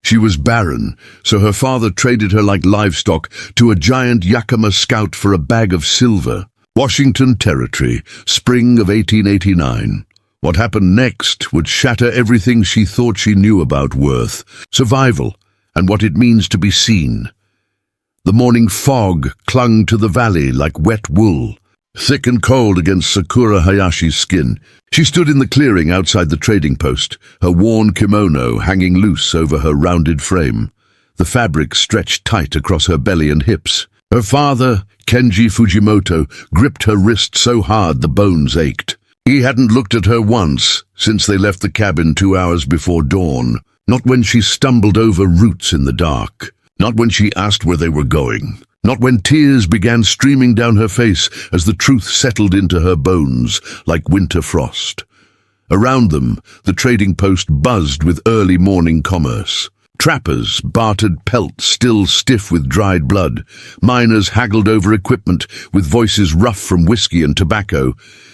She was barren, so her father traded her like livestock to a giant Yakama scout for a bag of silver. Washington Territory, spring of 1889. What happened next would shatter everything she thought she knew about worth, survival, and what it means to be seen. The morning fog clung to the valley like wet wool, thick and cold against Sakura Hayashi's skin. She stood in the clearing outside the trading post, her worn kimono hanging loose over her rounded frame. The fabric stretched tight across her belly and hips. Her father, Kenji Fujimoto, gripped her wrist so hard the bones ached. He hadn't looked at her once since they left the cabin 2 hours before dawn. Not when she stumbled over roots in the dark. Not when she asked where they were going. Not when tears began streaming down her face as the truth settled into her bones like winter frost. Around them, the trading post buzzed with early morning commerce. Trappers bartered pelts still stiff with dried blood. Miners haggled over equipment with voices rough from whiskey and tobacco.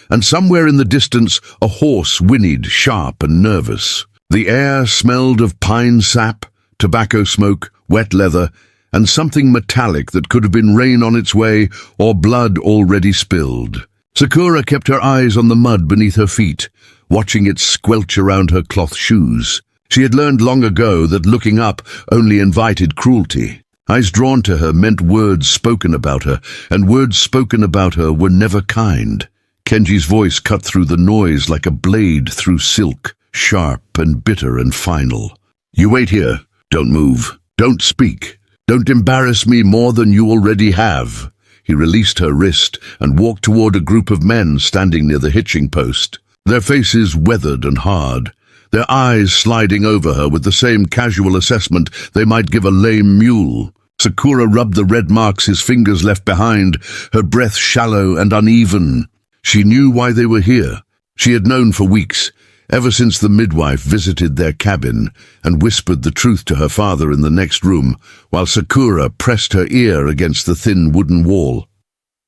And somewhere in the distance, a horse whinnied, sharp and nervous. The air smelled of pine sap, tobacco smoke, wet leather, and something metallic that could have been rain on its way or blood already spilled. Sakura kept her eyes on the mud beneath her feet, watching it squelch around her cloth shoes. She had learned long ago that looking up only invited cruelty. Eyes drawn to her meant words spoken about her, and words spoken about her were never kind. Kenji's voice cut through the noise like a blade through silk, sharp and bitter and final. "You wait here. Don't move. Don't speak. Don't embarrass me more than you already have." He released her wrist and walked toward a group of men standing near the hitching post, their faces weathered and hard, their eyes sliding over her with the same casual assessment they might give a lame mule. Sakura rubbed the red marks his fingers left behind, her breath shallow and uneven. She knew why they were here. She had known for weeks, ever since the midwife visited their cabin and whispered the truth to her father in the next room, while Sakura pressed her ear against the thin wooden wall.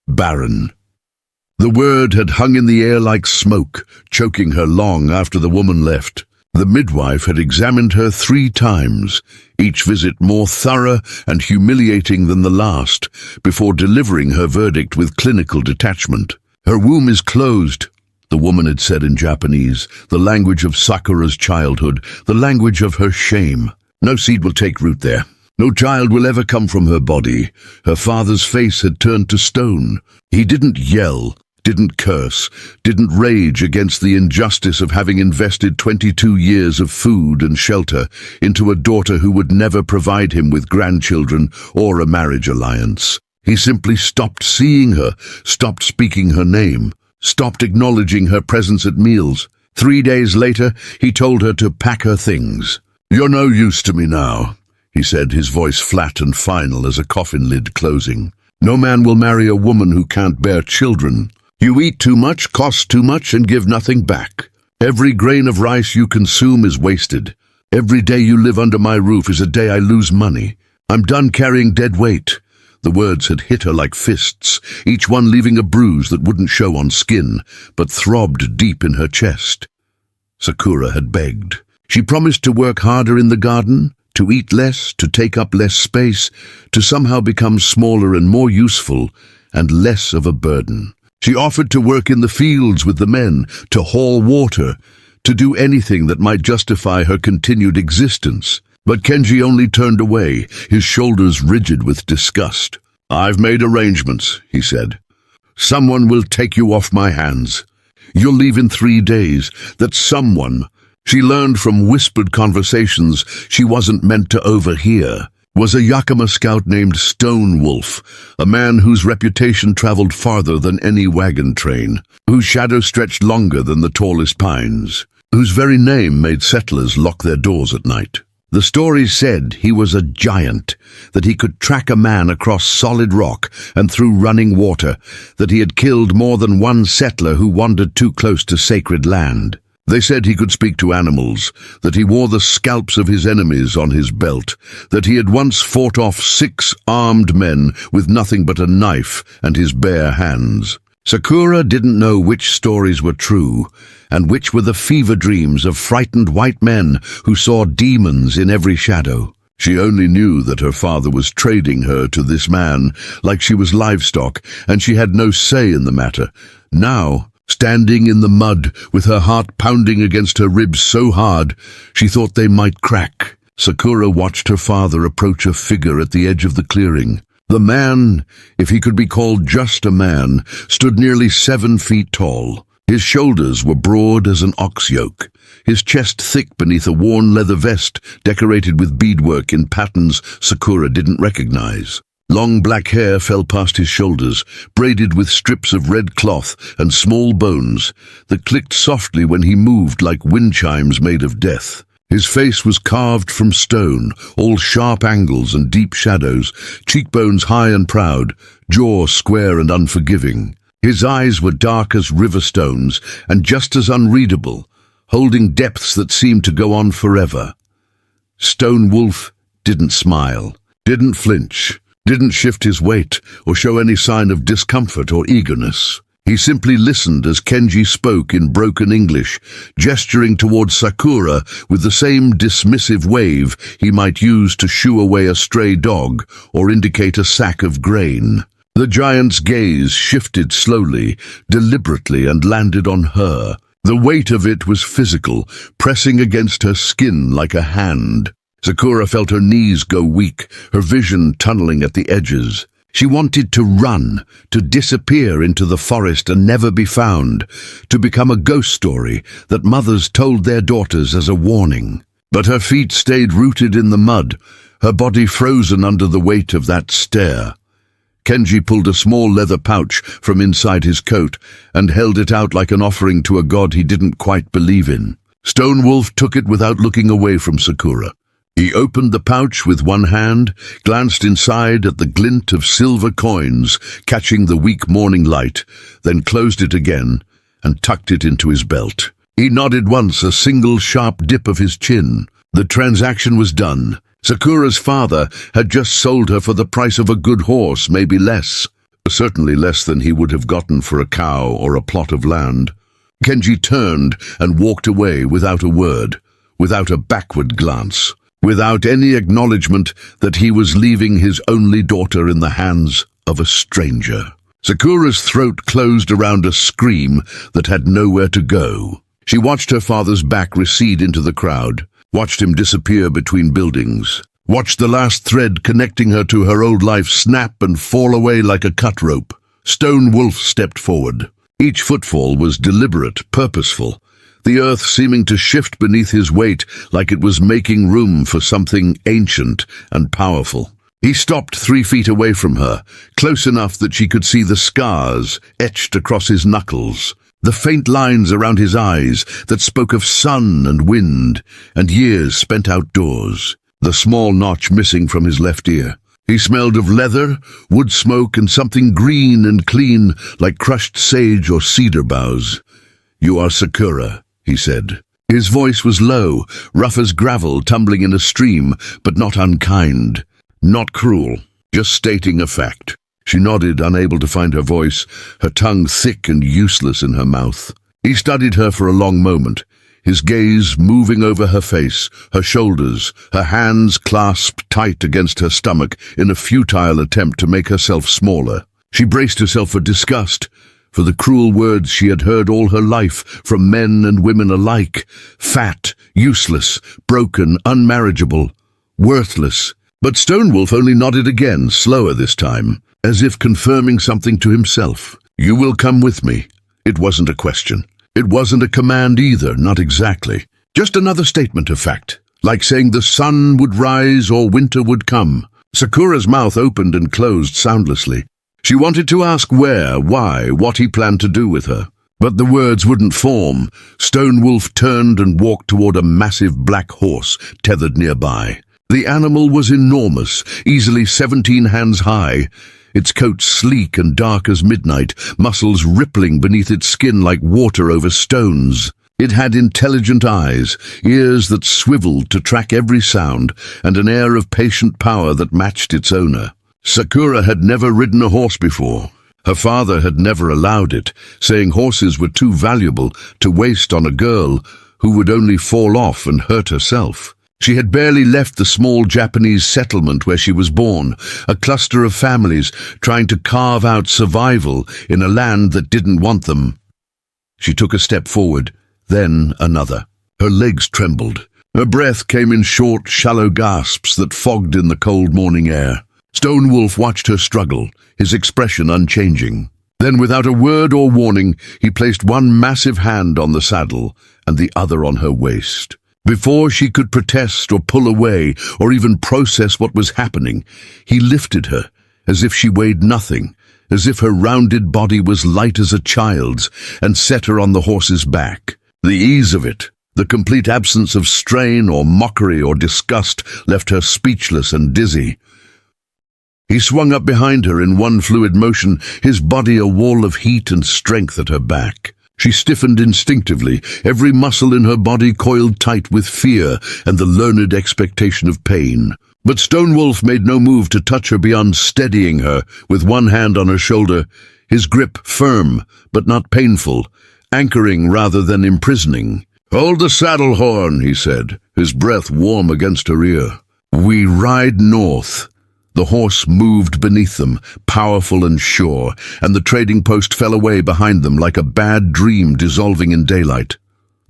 Barren. The word had hung in the air like smoke, choking her long after the woman left. The midwife had examined her 3 times, each visit more thorough and humiliating than the last, before delivering her verdict with clinical detachment. "Her womb is closed," the woman had said in Japanese, the language of Sakura's childhood, the language of her shame. "No seed will take root there. No child will ever come from her body." Her father's face had turned to stone. He didn't yell, didn't curse, didn't rage against the injustice of having invested 22 years of food and shelter into a daughter who would never provide him with grandchildren or a marriage alliance. He simply stopped seeing her, stopped speaking her name, stopped acknowledging her presence at meals. 3 days later, he told her to pack her things. "You're no use to me now," he said, his voice flat and final as a coffin lid closing. "No man will marry a woman who can't bear children. You eat too much, cost too much, and give nothing back. Every grain of rice you consume is wasted. Every day you live under my roof is a day I lose money. I'm done carrying dead weight." The words had hit her like fists, each one leaving a bruise that wouldn't show on skin, but throbbed deep in her chest. Sakura had begged. She promised to work harder in the garden, to eat less, to take up less space, to somehow become smaller and more useful, and less of a burden. She offered to work in the fields with the men, to haul water, to do anything that might justify her continued existence. But Kenji only turned away, his shoulders rigid with disgust. "I've made arrangements," he said. "Someone will take you off my hands. You'll leave in 3 days. That someone," she learned from whispered conversations she wasn't meant to overhear, was a Yakama scout named Stone Wolf, a man whose reputation traveled farther than any wagon train, whose shadow stretched longer than the tallest pines, whose very name made settlers lock their doors at night. The stories said he was a giant, that he could track a man across solid rock and through running water, that he had killed more than one settler who wandered too close to sacred land. They said he could speak to animals, that he wore the scalps of his enemies on his belt, that he had once fought off 6 armed men with nothing but a knife and his bare hands. Sakura didn't know which stories were true, and which were the fever dreams of frightened white men who saw demons in every shadow. She only knew that her father was trading her to this man like she was livestock, and she had no say in the matter. Now, standing in the mud with her heart pounding against her ribs so hard, she thought they might crack, Sakura watched her father approach a figure at the edge of the clearing. The man, if he could be called just a man, stood nearly 7 feet tall. His shoulders were broad as an ox yoke, his chest thick beneath a worn leather vest decorated with beadwork in patterns Sakura didn't recognize. Long black hair fell past his shoulders, braided with strips of red cloth and small bones that clicked softly when he moved like wind chimes made of death. His face was carved from stone, all sharp angles and deep shadows, cheekbones high and proud, jaw square and unforgiving. His eyes were dark as river stones and just as unreadable, holding depths that seemed to go on forever. Stone Wolf didn't smile, didn't flinch, didn't shift his weight or show any sign of discomfort or eagerness. He simply listened as Kenji spoke in broken English, gesturing towards Sakura with the same dismissive wave he might use to shoo away a stray dog or indicate a sack of grain. The giant's gaze shifted slowly, deliberately, and landed on her. The weight of it was physical, pressing against her skin like a hand. Sakura felt her knees go weak, her vision tunneling at the edges. She wanted to run, to disappear into the forest and never be found, to become a ghost story that mothers told their daughters as a warning. But her feet stayed rooted in the mud, her body frozen under the weight of that stare. Kenji pulled a small leather pouch from inside his coat and held it out like an offering to a god he didn't quite believe in. Stone Wolf took it without looking away from Sakura. He opened the pouch with one hand, glanced inside at the glint of silver coins catching the weak morning light, then closed it again and tucked it into his belt. He nodded once, a single sharp dip of his chin. The transaction was done. Sakura's father had just sold her for the price of a good horse, maybe less. Certainly less than he would have gotten for a cow or a plot of land. Kenji turned and walked away without a word, without a backward glance, without any acknowledgement that he was leaving his only daughter in the hands of a stranger. Sakura's throat closed around a scream that had nowhere to go. She watched her father's back recede into the crowd, watched him disappear between buildings, watched the last thread connecting her to her old life snap and fall away like a cut rope. Stone Wolf stepped forward. Each footfall was deliberate, purposeful, the earth seeming to shift beneath his weight like it was making room for something ancient and powerful. He stopped 3 feet away from her, close enough that she could see the scars etched across his knuckles, the faint lines around his eyes that spoke of sun and wind and years spent outdoors, the small notch missing from his left ear. He smelled of leather, wood smoke, and something green and clean like crushed sage or cedar boughs. "You are Sakura," he said. His voice was low, rough as gravel tumbling in a stream, but not unkind, not cruel, just stating a fact. She nodded, unable to find her voice, her tongue thick and useless in her mouth. He studied her for a long moment, his gaze moving over her face, her shoulders, her hands clasped tight against her stomach in a futile attempt to make herself smaller. She braced herself for disgust, for the cruel words she had heard all her life from men and women alike. Fat, useless, broken, unmarriageable, worthless. But Stone Wolf only nodded again, slower this time, as if confirming something to himself. "You will come with me." It wasn't a question. It wasn't a command either, not exactly. Just another statement of fact, like saying the sun would rise or winter would come. Sakura's mouth opened and closed soundlessly. She wanted to ask where, why, what he planned to do with her. But the words wouldn't form. Stone Wolf turned and walked toward a massive black horse tethered nearby. The animal was enormous, easily 17 hands high, its coat sleek and dark as midnight, muscles rippling beneath its skin like water over stones. It had intelligent eyes, ears that swiveled to track every sound, and an air of patient power that matched its owner. Sakura had never ridden a horse before, Her father had never allowed it, saying horses were too valuable to waste on a girl who would only fall off and hurt herself. She had barely left the small Japanese settlement where she was born, a cluster of families trying to carve out survival in a land that didn't want them. She took a step forward, then another. Her legs trembled. Her breath came in short, shallow gasps that fogged in the cold morning air. Stonewolf watched her struggle, his expression unchanging. Then, without a word or warning, he placed one massive hand on the saddle and the other on her waist. Before she could protest or pull away or even process what was happening, he lifted her, as if she weighed nothing, as if her rounded body was light as a child's, and set her on the horse's back. The ease of it, the complete absence of strain or mockery or disgust, left her speechless and dizzy. He swung up behind her in one fluid motion, his body a wall of heat and strength at her back. She stiffened instinctively, every muscle in her body coiled tight with fear and the learned expectation of pain. But Stonewolf made no move to touch her beyond steadying her with one hand on her shoulder, his grip firm but not painful, anchoring rather than imprisoning. "Hold the saddle horn," he said, his breath warm against her ear. "We ride north." The horse moved beneath them, powerful and sure, and the trading post fell away behind them like a bad dream dissolving in daylight.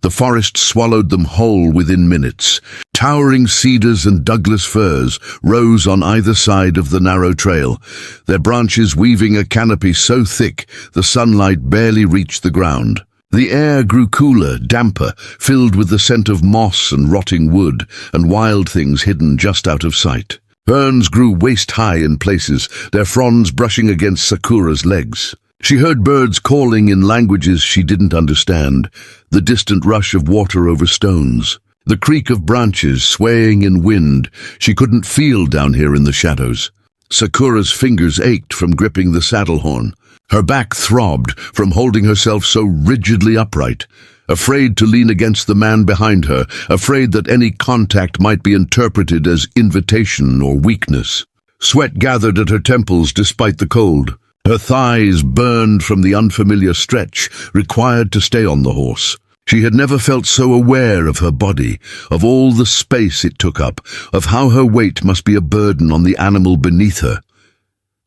The forest swallowed them whole within minutes. Towering cedars and Douglas firs rose on either side of the narrow trail, their branches weaving a canopy so thick the sunlight barely reached the ground. The air grew cooler, damper, filled with the scent of moss and rotting wood, and wild things hidden just out of sight. Ferns grew waist-high in places, their fronds brushing against Sakura's legs. She heard birds calling in languages she didn't understand, the distant rush of water over stones, the creak of branches swaying in wind she couldn't feel down here in the shadows. Sakura's fingers ached from gripping the saddle horn. Her back throbbed from holding herself so rigidly upright, afraid to lean against the man behind her, afraid that any contact might be interpreted as invitation or weakness. Sweat gathered at her temples despite the cold. Her thighs burned from the unfamiliar stretch required to stay on the horse. She had never felt so aware of her body, of all the space it took up, of how her weight must be a burden on the animal beneath her.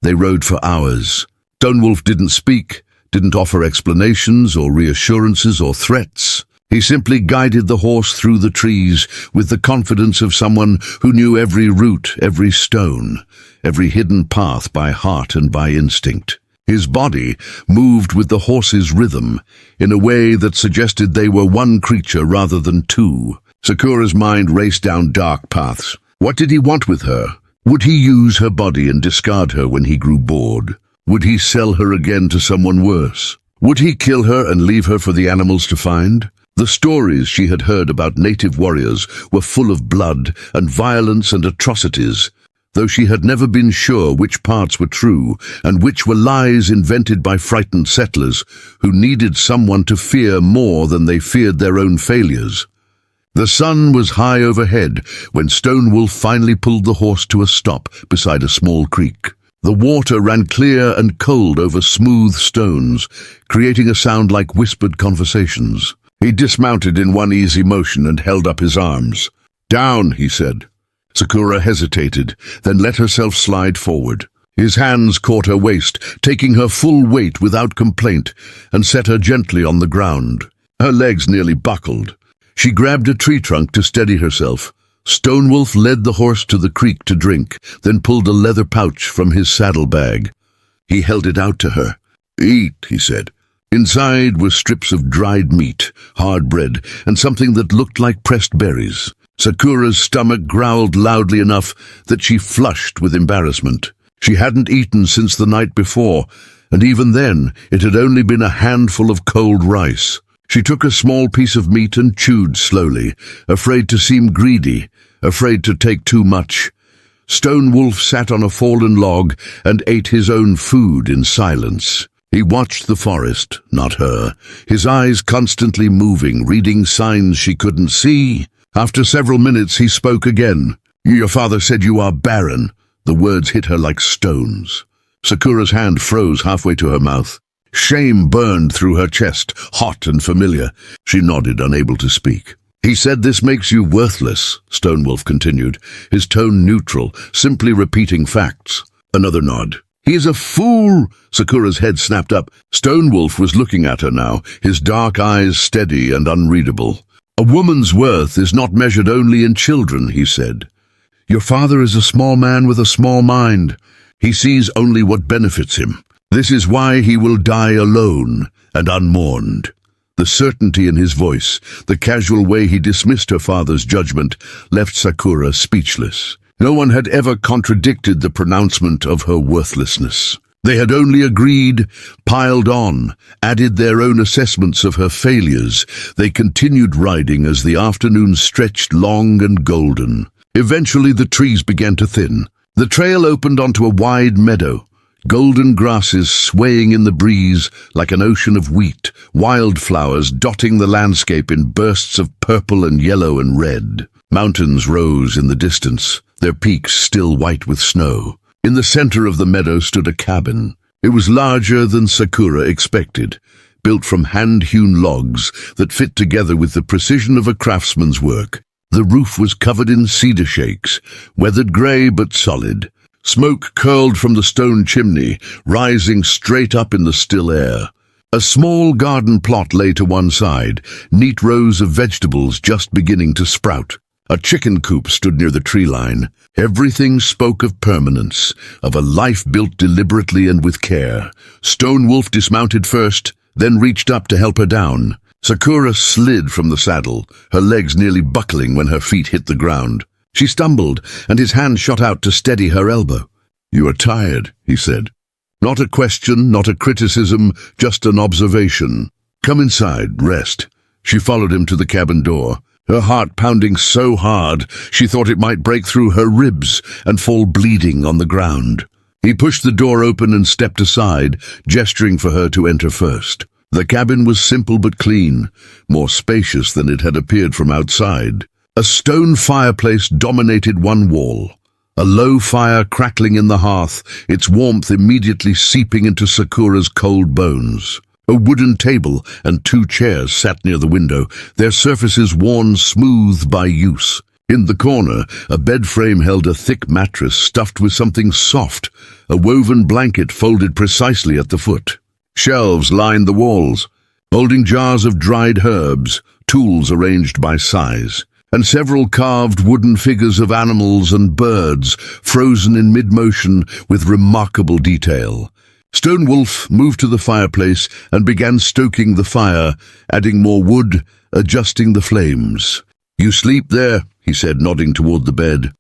They rode for hours. Stonewolf didn't speak, didn't offer explanations or reassurances or threats. He simply guided the horse through the trees with the confidence of someone who knew every root, every stone, every hidden path by heart and by instinct. His body moved with the horse's rhythm in a way that suggested they were one creature rather than two. Sakura's mind raced down dark paths. What did he want with her? Would he use her body and discard her when he grew bored? Would he sell her again to someone worse? Would he kill her and leave her for the animals to find? The stories she had heard about native warriors were full of blood and violence and atrocities, though she had never been sure which parts were true and which were lies invented by frightened settlers who needed someone to fear more than they feared their own failures. The sun was high overhead when Stonewolf finally pulled the horse to a stop beside a small creek. The water ran clear and cold over smooth stones, creating a sound like whispered conversations. He dismounted in one easy motion and held up his arms. "Down," he said. Sakura hesitated, then let herself slide forward. His hands caught her waist, taking her full weight without complaint, and set her gently on the ground. Her legs nearly buckled. She grabbed a tree trunk to steady herself. Stonewolf led the horse to the creek to drink, then pulled a leather pouch from his saddlebag. He held it out to her. "Eat," he said. Inside were strips of dried meat, hard bread, and something that looked like pressed berries. Sakura's stomach growled loudly enough that she flushed with embarrassment. She hadn't eaten since the night before, and even then it had only been a handful of cold rice. She took a small piece of meat and chewed slowly, afraid to seem greedy, afraid to take too much. Stonewolf sat on a fallen log and ate his own food in silence. He watched the forest, not her, his eyes constantly moving, reading signs she couldn't see. After several minutes he spoke again. "Your father said you are barren." The words hit her like stones. Sakura's hand froze halfway to her mouth. Shame burned through her chest, hot and familiar. She nodded, unable to speak. "He said this makes you worthless," Stonewolf continued, his tone neutral, simply repeating facts. Another nod. "He's a fool!" Sakura's head snapped up. Stonewolf was looking at her now, his dark eyes steady and unreadable. "A woman's worth is not measured only in children," he said. "Your father is a small man with a small mind. He sees only what benefits him. This is why he will die alone and unmourned." The certainty in his voice, the casual way he dismissed her father's judgment, left Sakura speechless. No one had ever contradicted the pronouncement of her worthlessness. They had only agreed, piled on, added their own assessments of her failures. They continued riding as the afternoon stretched long and golden. Eventually the trees began to thin. The trail opened onto a wide meadow, golden grasses swaying in the breeze like an ocean of wheat, wildflowers dotting the landscape in bursts of purple and yellow and red. Mountains rose in the distance, their peaks still white with snow. In the center of the meadow stood a cabin. It was larger than Sakura expected, built from hand-hewn logs that fit together with the precision of a craftsman's work. The roof was covered in cedar shakes, weathered gray but solid. Smoke curled from the stone chimney, rising straight up in the still air. A small garden plot lay to one side, neat rows of vegetables just beginning to sprout. A chicken coop stood near the tree line. Everything spoke of permanence, of a life built deliberately and with care. Stonewolf dismounted first, then reached up to help her down. Sakura slid from the saddle, her legs nearly buckling when her feet hit the ground. She stumbled, and his hand shot out to steady her elbow. "You are tired," he said. Not a question, not a criticism, just an observation. "Come inside, rest." She followed him to the cabin door, her heart pounding so hard she thought it might break through her ribs and fall bleeding on the ground. He pushed the door open and stepped aside, gesturing for her to enter first. The cabin was simple but clean, more spacious than it had appeared from outside. A stone fireplace dominated one wall, a low fire crackling in the hearth, its warmth immediately seeping into Sakura's cold bones. A wooden table and 2 chairs sat near the window, their surfaces worn smooth by use. In the corner, a bed frame held a thick mattress stuffed with something soft, a woven blanket folded precisely at the foot. Shelves lined the walls, holding jars of dried herbs, tools arranged by size, and several carved wooden figures of animals and birds frozen in mid-motion with remarkable detail. Stonewolf moved to the fireplace and began stoking the fire, adding more wood, adjusting the flames. "You sleep there," he said, nodding toward the bed.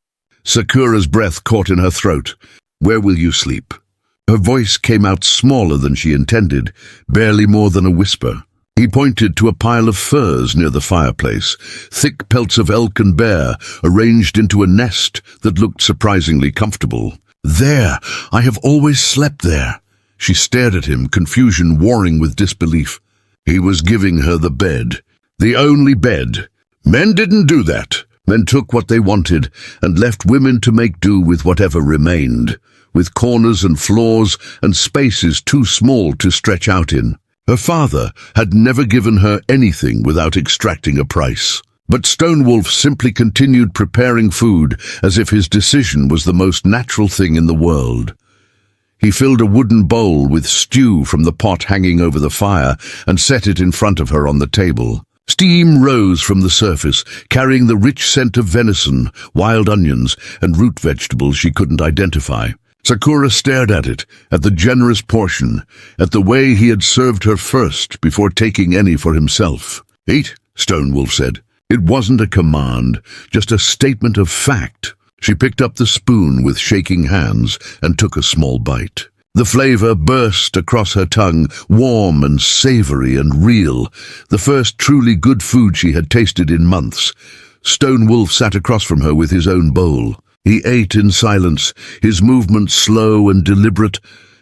Sakura's breath caught in her throat. "Where will you sleep?" Her voice came out smaller than she intended, barely more than a whisper. He pointed to a pile of furs near the fireplace, thick pelts of elk and bear arranged into a nest that looked surprisingly comfortable. "There! I have always slept there." She stared at him, confusion warring with disbelief. He was giving her the bed. The only bed. Men didn't do that. Men took what they wanted and left women to make do with whatever remained, with corners and floors and spaces too small to stretch out in. Her father had never given her anything without extracting a price. But Stonewolf simply continued preparing food as if his decision was the most natural thing in the world. He filled a wooden bowl with stew from the pot hanging over the fire and set it in front of her on the table. Steam rose from the surface, carrying the rich scent of venison, wild onions, and root vegetables she couldn't identify. Sakura stared at it, at the generous portion, at the way he had served her first before taking any for himself. "Eat," Stonewolf said. It wasn't a command, just a statement of fact. She picked up the spoon with shaking hands and took a small bite. The flavor burst across her tongue, warm and savory and real, the first truly good food she had tasted in months. Stonewolf sat across from her with his own bowl. He ate in silence, his movements slow and deliberate,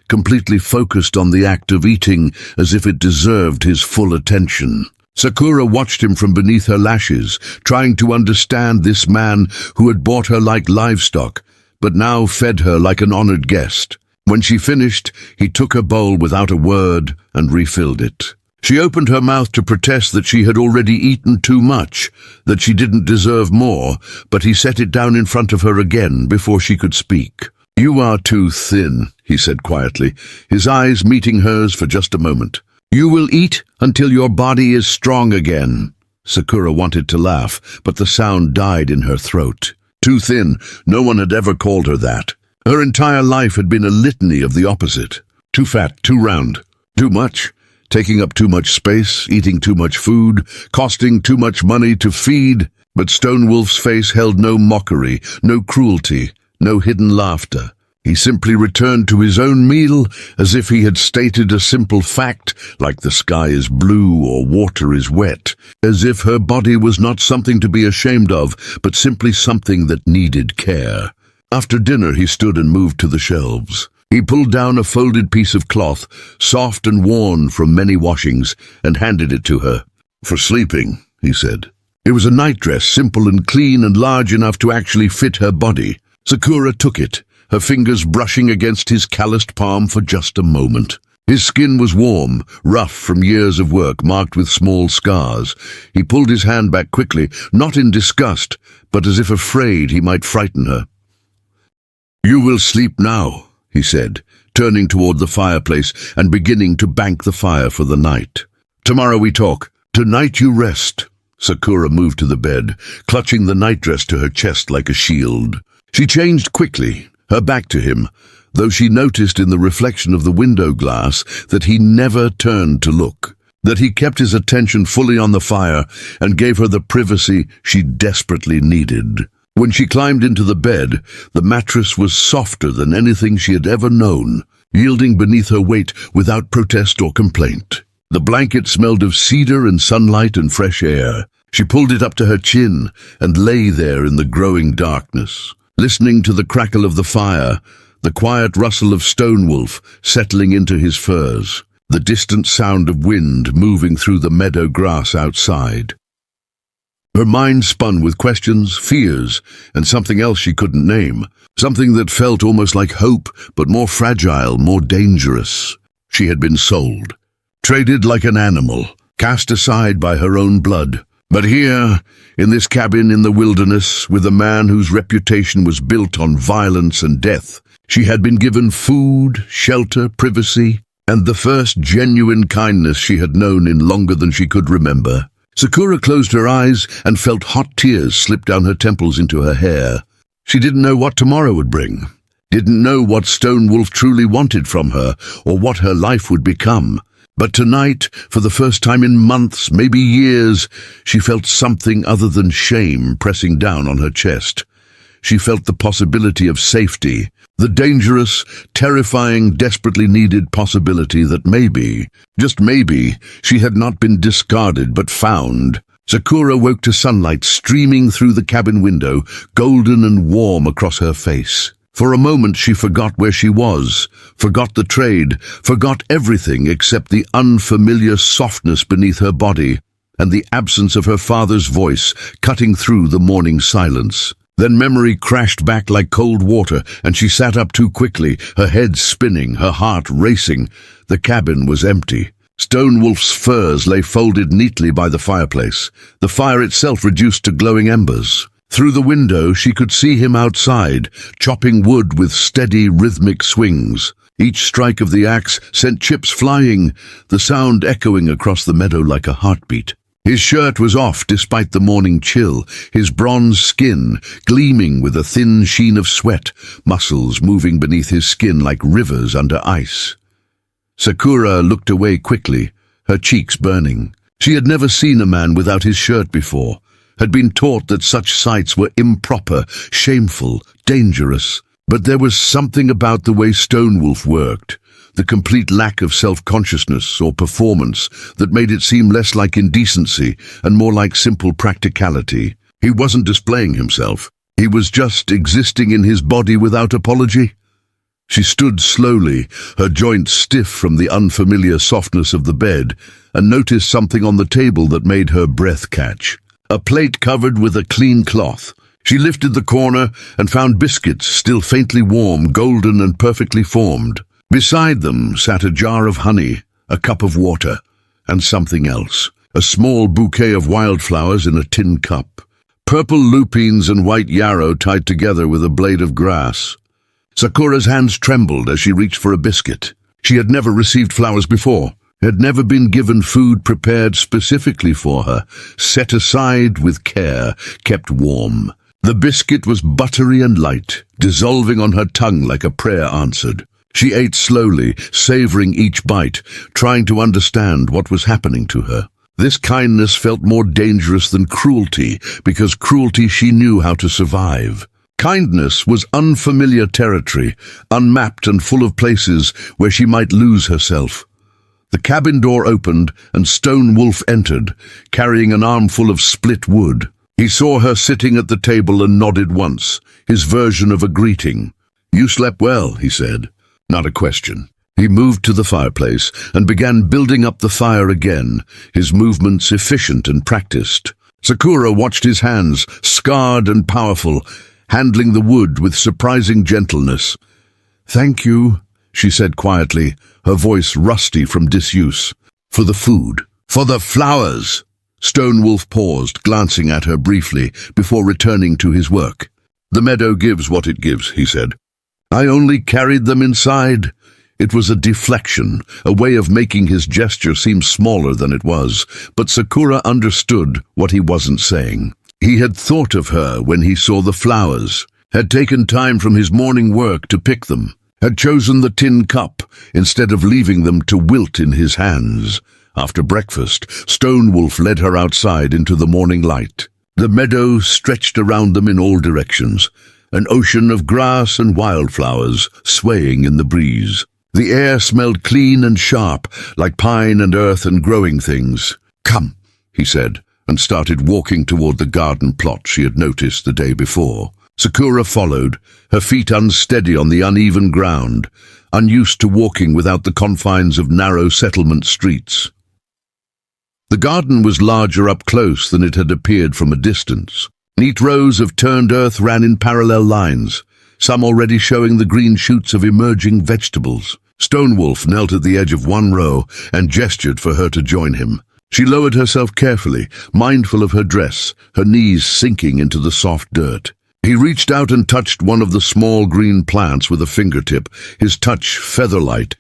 completely focused on the act of eating as if it deserved his full attention. Sakura watched him from beneath her lashes, trying to understand this man who had bought her like livestock, but now fed her like an honored guest. When she finished, he took her bowl without a word and refilled it. She opened her mouth to protest that she had already eaten too much, that she didn't deserve more, but he set it down in front of her again before she could speak. "You are too thin," he said quietly, his eyes meeting hers for just a moment. "You will eat until your body is strong again." Sakura wanted to laugh, but the sound died in her throat. Too thin, no one had ever called her that. Her entire life had been a litany of the opposite. Too fat, too round, too much. Taking up too much space, eating too much food, costing too much money to feed. But Stonewolf's face held no mockery, no cruelty, no hidden laughter. He simply returned to his own meal as if he had stated a simple fact, like the sky is blue or water is wet, as if her body was not something to be ashamed of, but simply something that needed care. After dinner, he stood and moved to the shelves. He pulled down a folded piece of cloth, soft and worn from many washings, and handed it to her. "For sleeping," he said. It was a nightdress, simple and clean and large enough to actually fit her body. Sakura took it, her fingers brushing against his calloused palm for just a moment. His skin was warm, rough from years of work, marked with small scars. He pulled his hand back quickly, not in disgust, but as if afraid he might frighten her. "You will sleep now," he said, turning toward the fireplace and beginning to bank the fire for the night. "Tomorrow we talk. Tonight you rest." Sakura moved to the bed, clutching the nightdress to her chest like a shield. She changed quickly, her back to him, though she noticed in the reflection of the window glass that he never turned to look, that he kept his attention fully on the fire and gave her the privacy she desperately needed. When she climbed into the bed, the mattress was softer than anything she had ever known, yielding beneath her weight without protest or complaint. The blanket smelled of cedar and sunlight and fresh air. She pulled it up to her chin and lay there in the growing darkness, listening to the crackle of the fire, the quiet rustle of Stonewolf settling into his furs, the distant sound of wind moving through the meadow grass outside. Her mind spun with questions, fears, and something else she couldn't name, something that felt almost like hope, but more fragile, more dangerous. She had been sold, traded like an animal, cast aside by her own blood. But here, in this cabin in the wilderness, with a man whose reputation was built on violence and death, she had been given food, shelter, privacy, and the first genuine kindness she had known in longer than she could remember. Sakura closed her eyes and felt hot tears slip down her temples into her hair. She didn't know what tomorrow would bring, didn't know what Stonewolf truly wanted from her or what her life would become. But tonight, for the first time in months, maybe years, she felt something other than shame pressing down on her chest. She felt the possibility of safety, the dangerous, terrifying, desperately needed possibility that maybe, just maybe, she had not been discarded but found. Sakura woke to sunlight streaming through the cabin window, golden and warm across her face. For a moment she forgot where she was, forgot the trade, forgot everything except the unfamiliar softness beneath her body and the absence of her father's voice cutting through the morning silence. Then memory crashed back like cold water, and she sat up too quickly, her head spinning, her heart racing. The cabin was empty. Stonewolf's furs lay folded neatly by the fireplace, the fire itself reduced to glowing embers. Through the window she could see him outside, chopping wood with steady, rhythmic swings. Each strike of the axe sent chips flying, the sound echoing across the meadow like a heartbeat. His shirt was off despite the morning chill, his bronze skin gleaming with a thin sheen of sweat, muscles moving beneath his skin like rivers under ice. Sakura looked away quickly, her cheeks burning. She had never seen a man without his shirt before, had been taught that such sights were improper, shameful, dangerous. But there was something about the way Stonewolf worked, the complete lack of self-consciousness or performance that made it seem less like indecency and more like simple practicality. He wasn't displaying himself. He was just existing in his body without apology. She stood slowly, her joints stiff from the unfamiliar softness of the bed, and noticed something on the table that made her breath catch. A plate covered with a clean cloth, She lifted the corner and found biscuits still faintly warm, golden and perfectly formed. Beside them sat a jar of honey, a cup of water, and something else. A small bouquet of wildflowers in a tin cup. Purple lupines and white yarrow tied together with a blade of grass. Sakura's hands trembled as she reached for a biscuit. She had never received flowers before, had never been given food prepared specifically for her, set aside with care, kept warm. The biscuit was buttery and light, dissolving on her tongue like a prayer answered. She ate slowly, savoring each bite, trying to understand what was happening to her. This kindness felt more dangerous than cruelty, because cruelty she knew how to survive. Kindness was unfamiliar territory, unmapped and full of places where she might lose herself. The cabin door opened and Stone Wolf entered, carrying an armful of split wood. He saw her sitting at the table and nodded once, his version of a greeting. "You slept well," he said. Not a question. He moved to the fireplace and began building up the fire again, his movements efficient and practiced. Sakura watched his hands, scarred and powerful, handling the wood with surprising gentleness. "Thank you," she said quietly, her voice rusty from disuse. "For the food. For the flowers." Stone Wolf paused, glancing at her briefly, before returning to his work. "The meadow gives what it gives," he said. "I only carried them inside." It was a deflection, a way of making his gesture seem smaller than it was, but Sakura understood what he wasn't saying. He had thought of her when he saw the flowers, had taken time from his morning work to pick them, had chosen the tin cup instead of leaving them to wilt in his hands. After breakfast, Stone Wolf led her outside into the morning light. The meadow stretched around them in all directions, an ocean of grass and wildflowers swaying in the breeze. The air smelled clean and sharp, like pine and earth and growing things. "Come," he said, and started walking toward the garden plot she had noticed the day before. Sakura followed, her feet unsteady on the uneven ground, unused to walking without the confines of narrow settlement streets. The garden was larger up close than it had appeared from a distance. Neat rows of turned earth ran in parallel lines, some already showing the green shoots of emerging vegetables. Stone Wolf knelt at the edge of one row and gestured for her to join him. She lowered herself carefully, mindful of her dress, her knees sinking into the soft dirt. He reached out and touched one of the small green plants with a fingertip, his touch feather-light.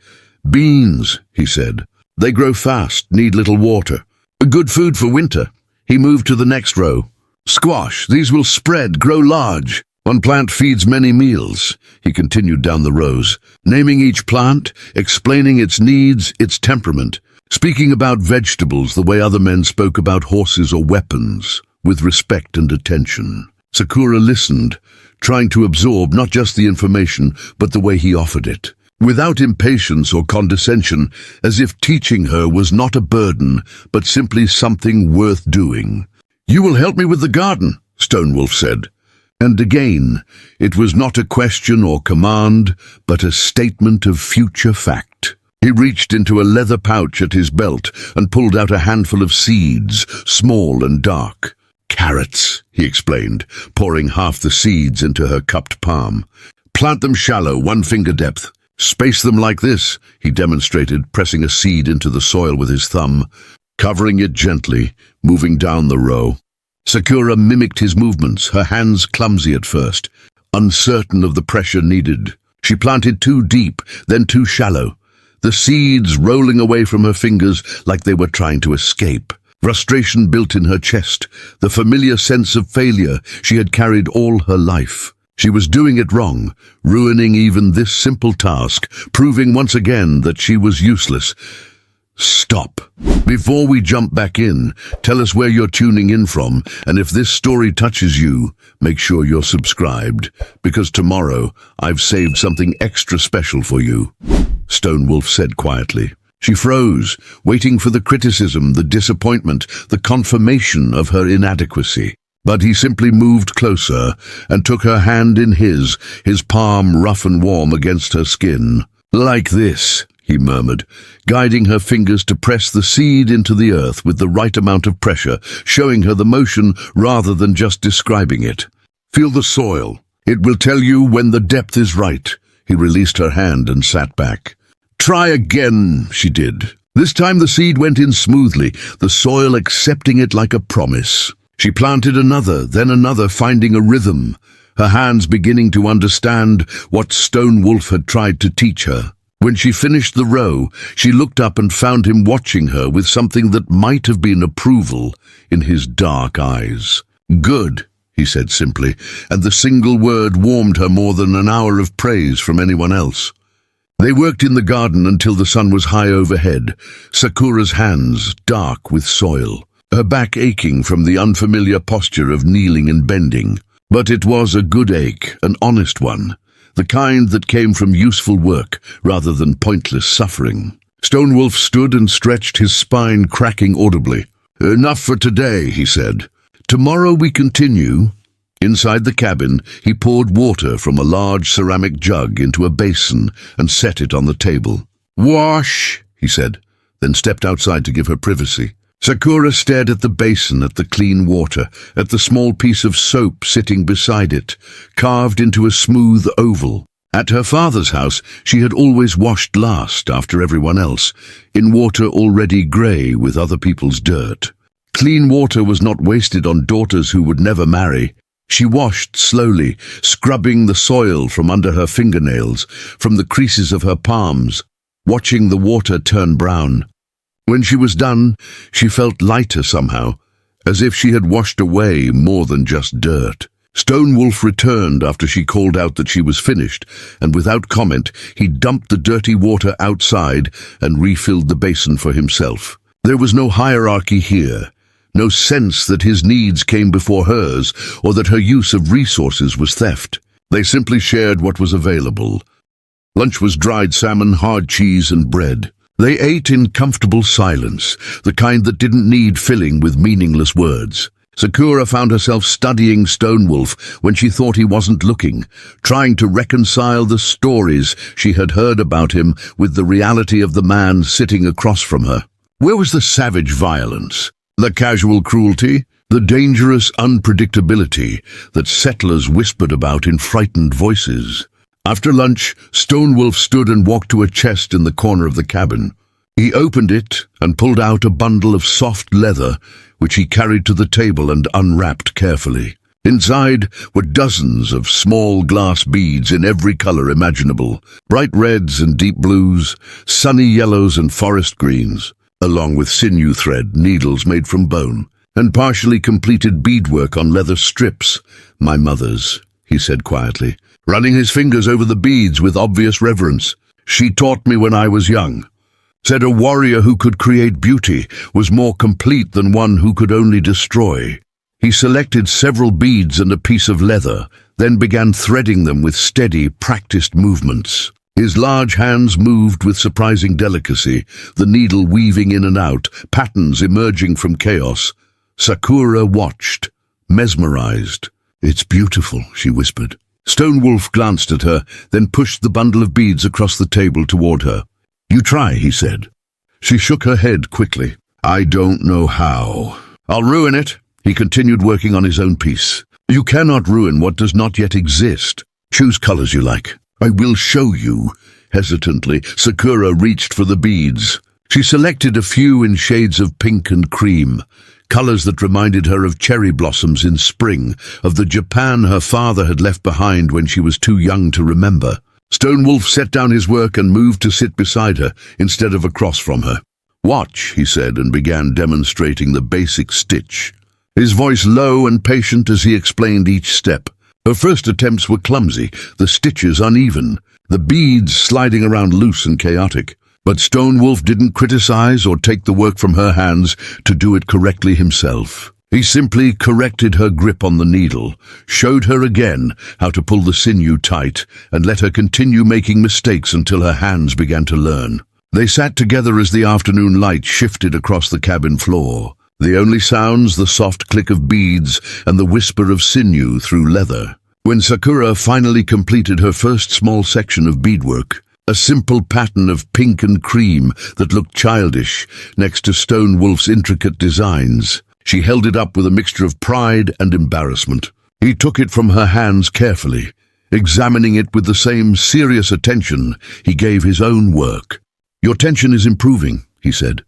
"Beans," he said. "They grow fast, need little water. Good food for winter." He moved to the next row. "Squash, these will spread, grow large. One plant feeds many meals." He continued down the rows, naming each plant, explaining its needs, its temperament, speaking about vegetables the way other men spoke about horses or weapons, with respect and attention. Sakura listened, trying to absorb not just the information, but the way he offered it, without impatience or condescension, as if teaching her was not a burden, but simply something worth doing. "You will help me with the garden," Stone Wolf said. And again, it was not a question or command, but a statement of future fact. He reached into a leather pouch at his belt and pulled out a handful of seeds, small and dark. "Carrots," he explained, pouring half the seeds into her cupped palm. "Plant them shallow, 1 finger depth. Space them like this," he demonstrated, pressing a seed into the soil with his thumb, covering it gently, moving down the row. Sakura mimicked his movements, her hands clumsy at first, uncertain of the pressure needed. She planted too deep, then too shallow, the seeds rolling away from her fingers like they were trying to escape. Frustration built in her chest, the familiar sense of failure she had carried all her life. She was doing it wrong, ruining even this simple task, proving once again that she was useless. "Stop. Before we jump back in, tell us where you're tuning in from, and if this story touches you, make sure you're subscribed, because tomorrow I've saved something extra special for you," Stone Wolf said quietly. She froze, waiting for the criticism, the disappointment, the confirmation of her inadequacy. But he simply moved closer and took her hand in his palm rough and warm against her skin. "Like this," he murmured, guiding her fingers to press the seed into the earth with the right amount of pressure, showing her the motion rather than just describing it. Feel the soil. It will tell you when the depth is right." He released her hand and sat back. "Try again," she did. This time the seed went in smoothly, the soil accepting it like a promise. She planted another, then another, finding a rhythm, her hands beginning to understand what Stone Wolf had tried to teach her. When she finished the row, she looked up and found him watching her with something that might have been approval in his dark eyes. "Good," he said simply, and the single word warmed her more than an hour of praise from anyone else. They worked in the garden until the sun was high overhead, Sakura's hands dark with soil, her back aching from the unfamiliar posture of kneeling and bending. But it was a good ache, an honest one, the kind that came from useful work rather than pointless suffering. Stone Wolf stood and stretched, his spine cracking audibly. "Enough for today," he said. "Tomorrow we continue." Inside the cabin, he poured water from a large ceramic jug into a basin and set it on the table. "Wash," he said, then stepped outside to give her privacy. Sakura stared at the basin, at the clean water, at the small piece of soap sitting beside it, carved into a smooth oval. At her father's house, she had always washed last after everyone else, in water already grey with other people's dirt. Clean water was not wasted on daughters who would never marry. She washed slowly, scrubbing the soil from under her fingernails, from the creases of her palms, watching the water turn brown. When she was done, she felt lighter somehow, as if she had washed away more than just dirt. Stone Wolf returned after she called out that she was finished, and without comment, he dumped the dirty water outside and refilled the basin for himself. There was no hierarchy here, no sense that his needs came before hers or that her use of resources was theft. They simply shared what was available. Lunch was dried salmon, hard cheese, and bread. They ate in comfortable silence, the kind that didn't need filling with meaningless words. Sakura found herself studying Stone Wolf when she thought he wasn't looking, trying to reconcile the stories she had heard about him with the reality of the man sitting across from her. Where was the savage violence, the casual cruelty, the dangerous unpredictability that settlers whispered about in frightened voices? After lunch, Stone Wolf stood and walked to a chest in the corner of the cabin. He opened it and pulled out a bundle of soft leather, which he carried to the table and unwrapped carefully. Inside were dozens of small glass beads in every color imaginable, bright reds and deep blues, sunny yellows and forest greens, along with sinew thread, needles made from bone, and partially completed beadwork on leather strips. "My mother's," he said quietly, running his fingers over the beads with obvious reverence. "She taught me when I was young. Said a warrior who could create beauty was more complete than one who could only destroy." He selected several beads and a piece of leather, then began threading them with steady, practiced movements. His large hands moved with surprising delicacy, the needle weaving in and out, patterns emerging from chaos. Sakura watched, mesmerized. "It's beautiful," she whispered. Stone Wolf glanced at her, then pushed the bundle of beads across the table toward her. "You try," he said. She shook her head quickly. "I don't know how." "I'll ruin it." He continued working on his own piece. "You cannot ruin what does not yet exist. Choose colors you like." "I will show you." Hesitantly, Sakura reached for the beads. She selected a few in shades of pink and cream, colors that reminded her of cherry blossoms in spring, of the Japan her father had left behind when she was too young to remember. Stone Wolf set down his work and moved to sit beside her instead of across from her. "Watch," he said, and began demonstrating the basic stitch. His voice low and patient as he explained each step. Her first attempts were clumsy, the stitches uneven, the beads sliding around loose and chaotic. But Stone Wolf didn't criticize or take the work from her hands to do it correctly himself. He simply corrected her grip on the needle, showed her again how to pull the sinew tight, and let her continue making mistakes until her hands began to learn. They sat together as the afternoon light shifted across the cabin floor. The only sounds, the soft click of beads and the whisper of sinew through leather. When Sakura finally completed her first small section of beadwork, a simple pattern of pink and cream that looked childish next to Stone Wolf's intricate designs, she held it up with a mixture of pride and embarrassment. He took it from her hands carefully, examining it with the same serious attention he gave his own work. "Your tension is improving," he said.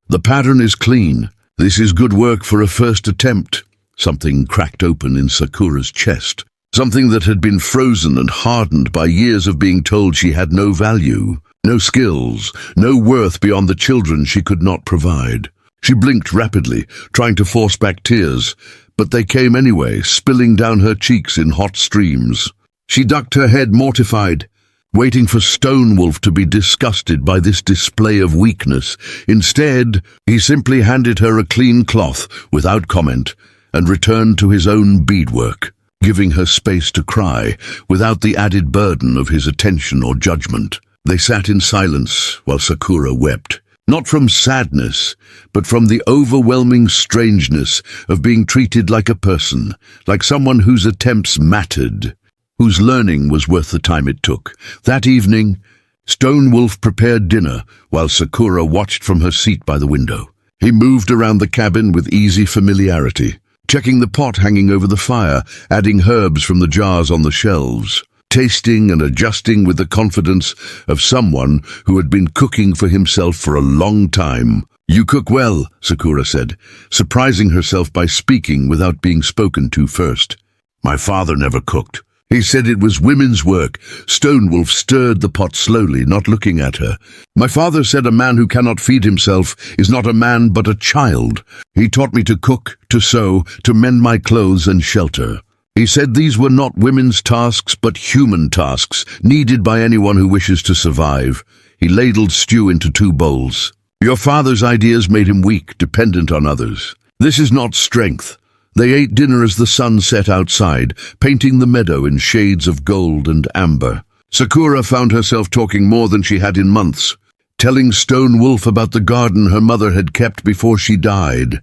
"The pattern is clean. This is good work for a first attempt." Something cracked open in Sakura's chest, something that had been frozen and hardened by years of being told she had no value, no skills, no worth beyond the children she could not provide. She blinked rapidly, trying to force back tears, but they came anyway, spilling down her cheeks in hot streams. She ducked her head mortified, waiting for Stonewolf to be disgusted by this display of weakness. Instead, he simply handed her a clean cloth without comment and returned to his own beadwork, giving her space to cry without the added burden of his attention or judgment. They sat in silence while Sakura wept, not from sadness, but from the overwhelming strangeness of being treated like a person, like someone whose attempts mattered, whose learning was worth the time it took. That evening, Stonewolf prepared dinner while Sakura watched from her seat by the window. He moved around the cabin with easy familiarity, checking the pot hanging over the fire, adding herbs from the jars on the shelves, tasting and adjusting with the confidence of someone who had been cooking for himself for a long time. "You cook well," Sakura said, surprising herself by speaking without being spoken to first. "My father never cooked. He said it was women's work." Stonewolf stirred the pot slowly, not looking at her. "My father said a man who cannot feed himself is not a man but a child. He taught me to cook, to sew, to mend my clothes and shelter. He said these were not women's tasks but human tasks, needed by anyone who wishes to survive." He ladled stew into 2 bowls. "Your father's ideas made him weak, dependent on others. This is not strength." They ate dinner as the sun set outside, painting the meadow in shades of gold and amber. Sakura found herself talking more than she had in months, telling Stonewolf about the garden her mother had kept before she died,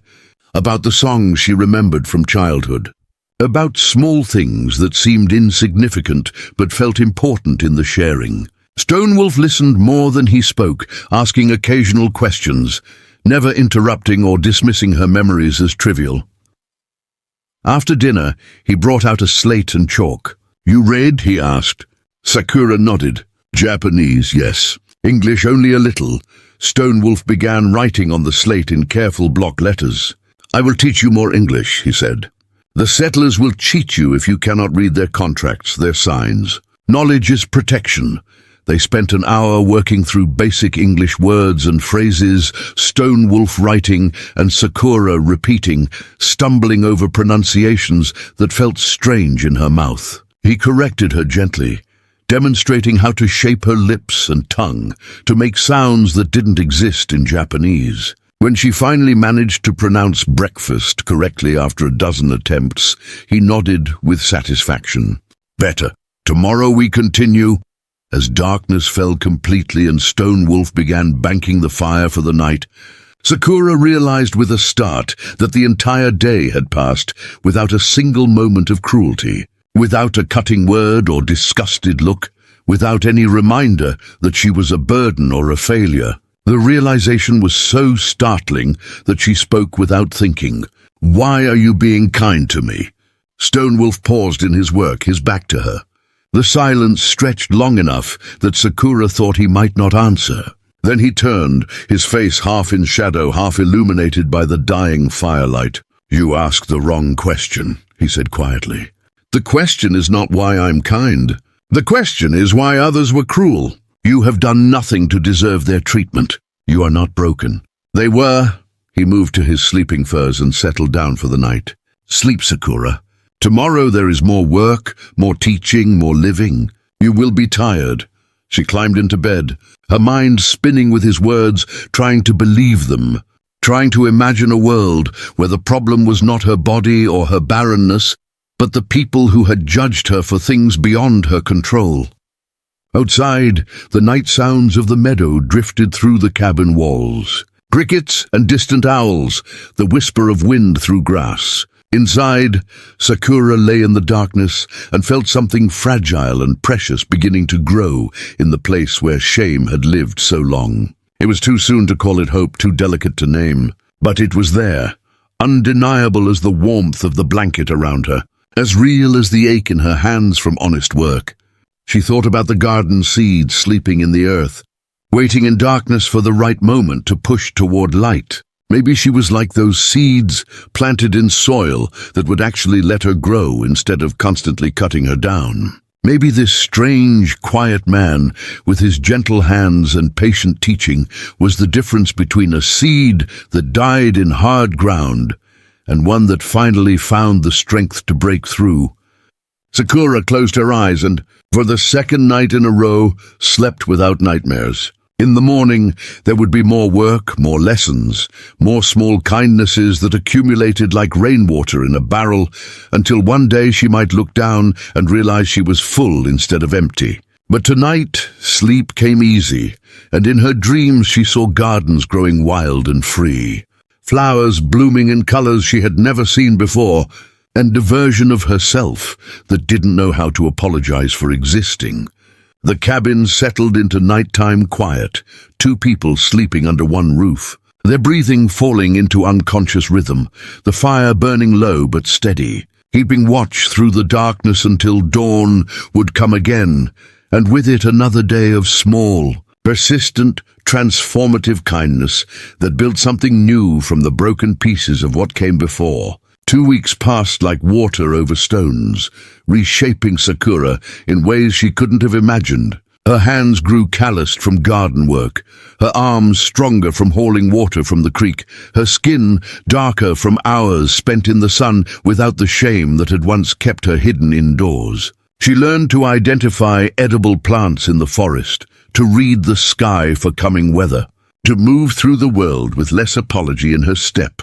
about the songs she remembered from childhood, about small things that seemed insignificant but felt important in the sharing. Stonewolf listened more than he spoke, asking occasional questions, never interrupting or dismissing her memories as trivial. After dinner, he brought out a slate and chalk. "You read?" he asked. Sakura nodded. "Japanese, yes. English only a little." Stonewolf began writing on the slate in careful block letters. "I will teach you more English," he said. "The settlers will cheat you if you cannot read their contracts, their signs. Knowledge is protection." They spent an hour working through basic English words and phrases, Stonewolf writing and Sakura repeating, stumbling over pronunciations that felt strange in her mouth. He corrected her gently, demonstrating how to shape her lips and tongue, to make sounds that didn't exist in Japanese. When she finally managed to pronounce breakfast correctly after a dozen attempts, he nodded with satisfaction. "Better. Tomorrow we continue." As darkness fell completely and Stonewolf began banking the fire for the night, Sakura realized with a start that the entire day had passed without a single moment of cruelty, without a cutting word or disgusted look, without any reminder that she was a burden or a failure. The realization was so startling that she spoke without thinking. "Why are you being kind to me?" Stonewolf paused in his work, his back to her. The silence stretched long enough that Sakura thought he might not answer. Then he turned, his face half in shadow, half illuminated by the dying firelight. "You ask the wrong question," he said quietly. "The question is not why I'm kind. The question is why others were cruel. You have done nothing to deserve their treatment. You are not broken." They were. He moved to his sleeping furs and settled down for the night. "Sleep, Sakura. Tomorrow there is more work, more teaching, more living. You will be tired." She climbed into bed, her mind spinning with his words, trying to believe them, trying to imagine a world where the problem was not her body or her barrenness, but the people who had judged her for things beyond her control. Outside, the night sounds of the meadow drifted through the cabin walls. Crickets and distant owls, the whisper of wind through grass. Inside, Sakura lay in the darkness and felt something fragile and precious beginning to grow in the place where shame had lived so long. It was too soon to call it hope, too delicate to name, but it was there, undeniable as the warmth of the blanket around her. as real as the ache in her hands from honest work. She thought about the garden seeds sleeping in the earth, waiting in darkness for the right moment to push toward light. Maybe she was like those seeds planted in soil that would actually let her grow instead of constantly cutting her down. Maybe this strange, quiet man, with his gentle hands and patient teaching, was the difference between a seed that died in hard ground and one that finally found the strength to break through. Sakura closed her eyes and, for the second night in a row, slept without nightmares. In the morning, there would be more work, more lessons, more small kindnesses that accumulated like rainwater in a barrel, until one day she might look down and realize she was full instead of empty. But tonight, sleep came easy, and in her dreams she saw gardens growing wild and free, flowers blooming in colors she had never seen before, and a version of herself that didn't know how to apologize for existing. The cabin settled into nighttime quiet, two people sleeping under one roof, their breathing falling into unconscious rhythm, the fire burning low but steady, keeping watch through the darkness until dawn would come again, and with it another day of small, persistent, transformative kindness that built something new from the broken pieces of what came before. 2 weeks passed like water over stones, reshaping Sakura in ways she couldn't have imagined. Her hands grew calloused from garden work, her arms stronger from hauling water from the creek, her skin darker from hours spent in the sun without the shame that had once kept her hidden indoors. She learned to identify edible plants in the forest, to read the sky for coming weather, to move through the world with less apology in her step.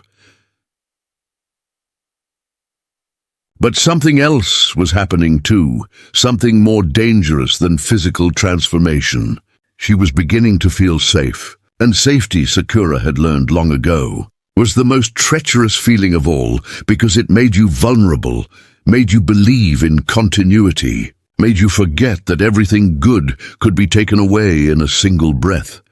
But something else was happening too, something more dangerous than physical transformation. She was beginning to feel safe, and safety, Sakura had learned long ago, was the most treacherous feeling of all because it made you vulnerable, made you believe in continuity, made you forget that everything good could be taken away in a single breath.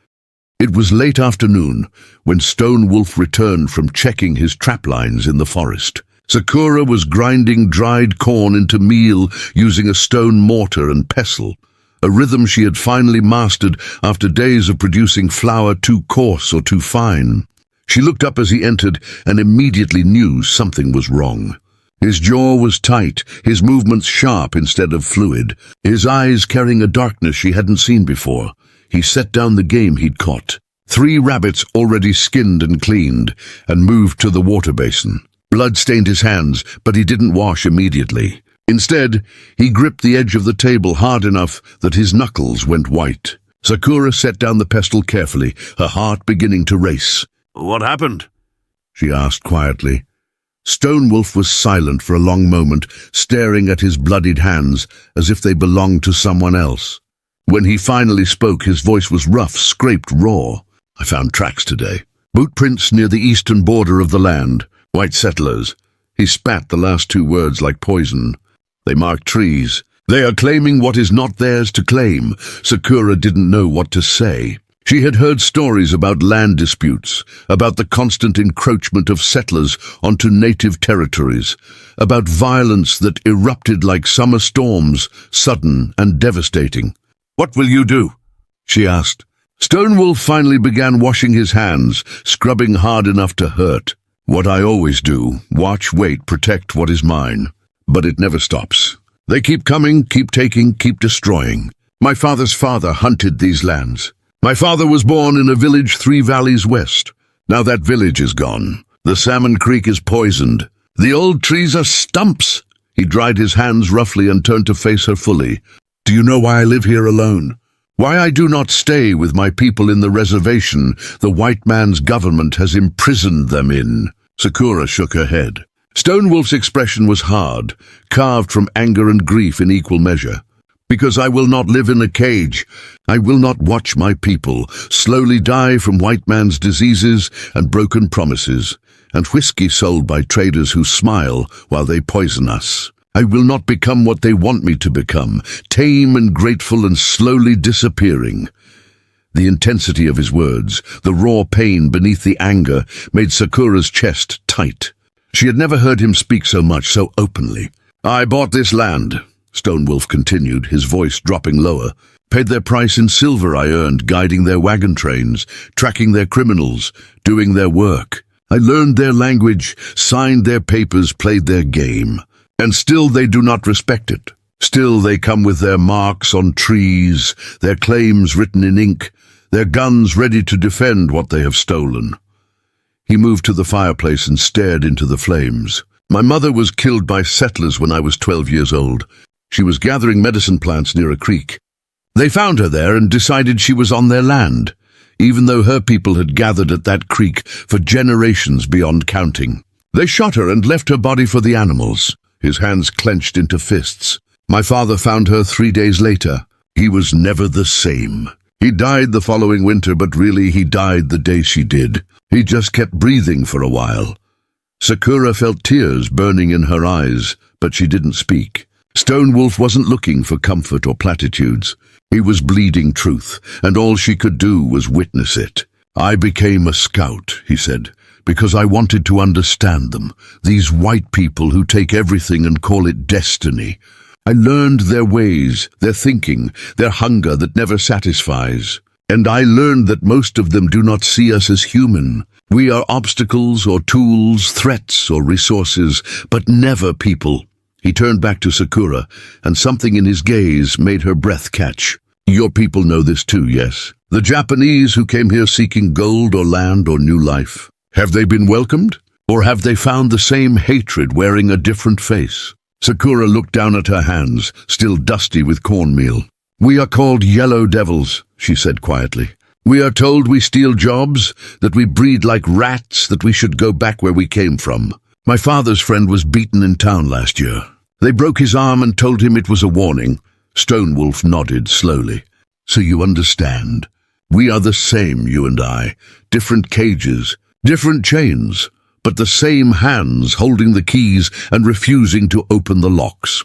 It was late afternoon when Stone Wolf returned from checking his trap lines in the forest. Sakura was grinding dried corn into meal using a stone mortar and pestle, a rhythm she had finally mastered after days of producing flour too coarse or too fine. She looked up as he entered and immediately knew something was wrong. His jaw was tight, his movements sharp instead of fluid, his eyes carrying a darkness she hadn't seen before. He set down the game he'd caught, 3 rabbits already skinned and cleaned, and moved to the water basin. Blood stained his hands, but he didn't wash immediately. Instead, he gripped the edge of the table hard enough that his knuckles went white. Sakura set down the pestle carefully, her heart beginning to race. "What happened?" she asked quietly. Stone Wolf was silent for a long moment, staring at his bloodied hands as if they belonged to someone else. When he finally spoke, his voice was rough, scraped, raw. "I found tracks today. Boot prints near the eastern border of the land. White settlers." He spat the last 2 words like poison. "They mark trees. They are claiming what is not theirs to claim." Sakura didn't know what to say. She had heard stories about land disputes, about the constant encroachment of settlers onto native territories, about violence that erupted like summer storms, sudden and devastating. "What will you do?" she asked. Stone Wolf finally began washing his hands, scrubbing hard enough to hurt. "What I always do, watch, wait, protect what is mine. But it never stops. They keep coming, keep taking, keep destroying. My father's father hunted these lands. My father was born in a village 3 valleys west. Now that village is gone. The Salmon Creek is poisoned. The old trees are stumps." He dried his hands roughly and turned to face her fully. "Do you know why I live here alone? Why I do not stay with my people in the reservation the white man's government has imprisoned them in?" Sakura shook her head. Stone Wolf's expression was hard, carved from anger and grief in equal measure. "Because I will not live in a cage. I will not watch my people slowly die from white man's diseases and broken promises, and whiskey sold by traders who smile while they poison us. I will not become what they want me to become, tame and grateful and slowly disappearing." The intensity of his words, the raw pain beneath the anger, made Sakura's chest tight. She had never heard him speak so much, so openly. I bought this land, Stonewolf continued, his voice dropping lower. Paid their price in silver I earned, guiding their wagon trains, tracking their criminals, doing their work. I learned their language, signed their papers, played their game. And still they do not respect it. Still they come with their marks on trees, their claims written in ink, their guns ready to defend what they have stolen. He moved to the fireplace and stared into the flames. My mother was killed by settlers when I was 12 years old. She was gathering medicine plants near a creek. They found her there and decided she was on their land, even though her people had gathered at that creek for generations beyond counting. They shot her and left her body for the animals, his hands clenched into fists. My father found her 3 days later. He was never the same. He died the following winter, but really he died the day she did. He just kept breathing for a while. Sakura felt tears burning in her eyes, but she didn't speak. Stonewolf wasn't looking for comfort or platitudes. He was bleeding truth, and all she could do was witness it. I became a scout, he said, because I wanted to understand them, these white people who take everything and call it destiny. I learned their ways, their thinking, their hunger that never satisfies. And I learned that most of them do not see us as human. We are obstacles or tools, threats or resources, but never people. He turned back to Sakura, and something in his gaze made her breath catch. Your people know this too, yes? The Japanese who came here seeking gold or land or new life. Have they been welcomed? Or have they found the same hatred wearing a different face? Sakura looked down at her hands, still dusty with cornmeal. We are called yellow devils, she said quietly. We are told we steal jobs, that we breed like rats, that we should go back where we came from. My father's friend was beaten in town last year. They broke his arm and told him it was a warning. Stonewolf nodded slowly. So you understand. We are the same, you and I. Different cages, different chains, but the same hands holding the keys and refusing to open the locks.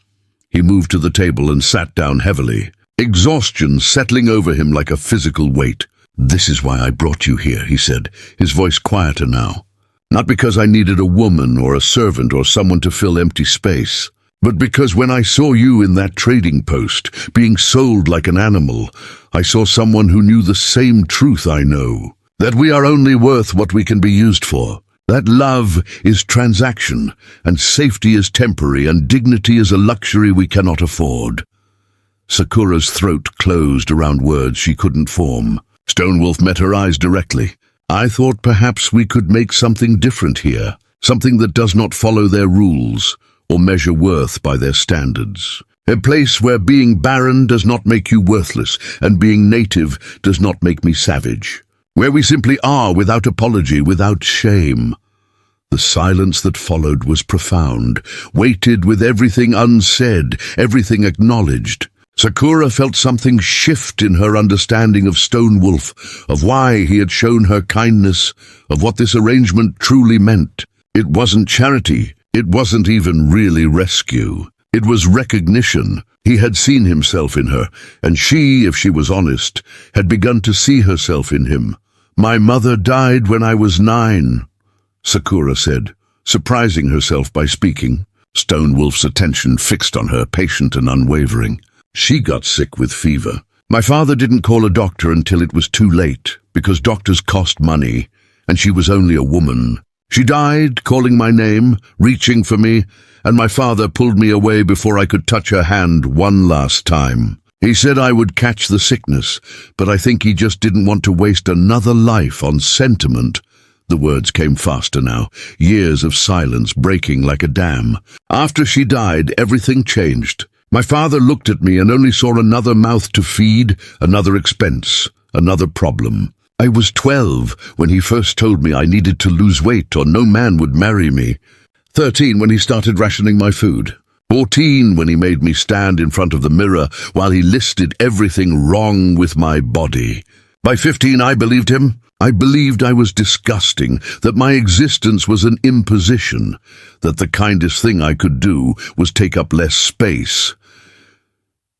He moved to the table and sat down heavily, exhaustion settling over him like a physical weight. This is why I brought you here, he said, his voice quieter now. Not because I needed a woman or a servant or someone to fill empty space, but because when I saw you in that trading post, being sold like an animal, I saw someone who knew the same truth I know, that we are only worth what we can be used for. That love is transaction, and safety is temporary, and dignity is a luxury we cannot afford. Sakura's throat closed around words she couldn't form. Stonewolf met her eyes directly. I thought perhaps we could make something different here, something that does not follow their rules or measure worth by their standards. A place where being barren does not make you worthless, and being native does not make me savage. Where we simply are without apology, without shame. The silence that followed was profound, weighted with everything unsaid, everything acknowledged. Sakura felt something shift in her understanding of Stonewolf, of why he had shown her kindness, of what this arrangement truly meant. It wasn't charity. It wasn't even really rescue. It was recognition. He had seen himself in her, and she, if she was honest, had begun to see herself in him. My mother died when I was 9, Sakura said, surprising herself by speaking. Stonewolf's attention fixed on her, patient and unwavering. She got sick with fever. My father didn't call a doctor until it was too late, because doctors cost money, and she was only a woman. She died, calling my name, reaching for me, and my father pulled me away before I could touch her hand one last time. He said I would catch the sickness, but I think he just didn't want to waste another life on sentiment. The words came faster now, years of silence breaking like a dam. After she died, everything changed. My father looked at me and only saw another mouth to feed, another expense, another problem. I was 12 when he first told me I needed to lose weight or no man would marry me. 13 when he started rationing my food. 14 when he made me stand in front of the mirror while he listed everything wrong with my body. By 15 I believed him. I believed I was disgusting, that my existence was an imposition, that the kindest thing I could do was take up less space.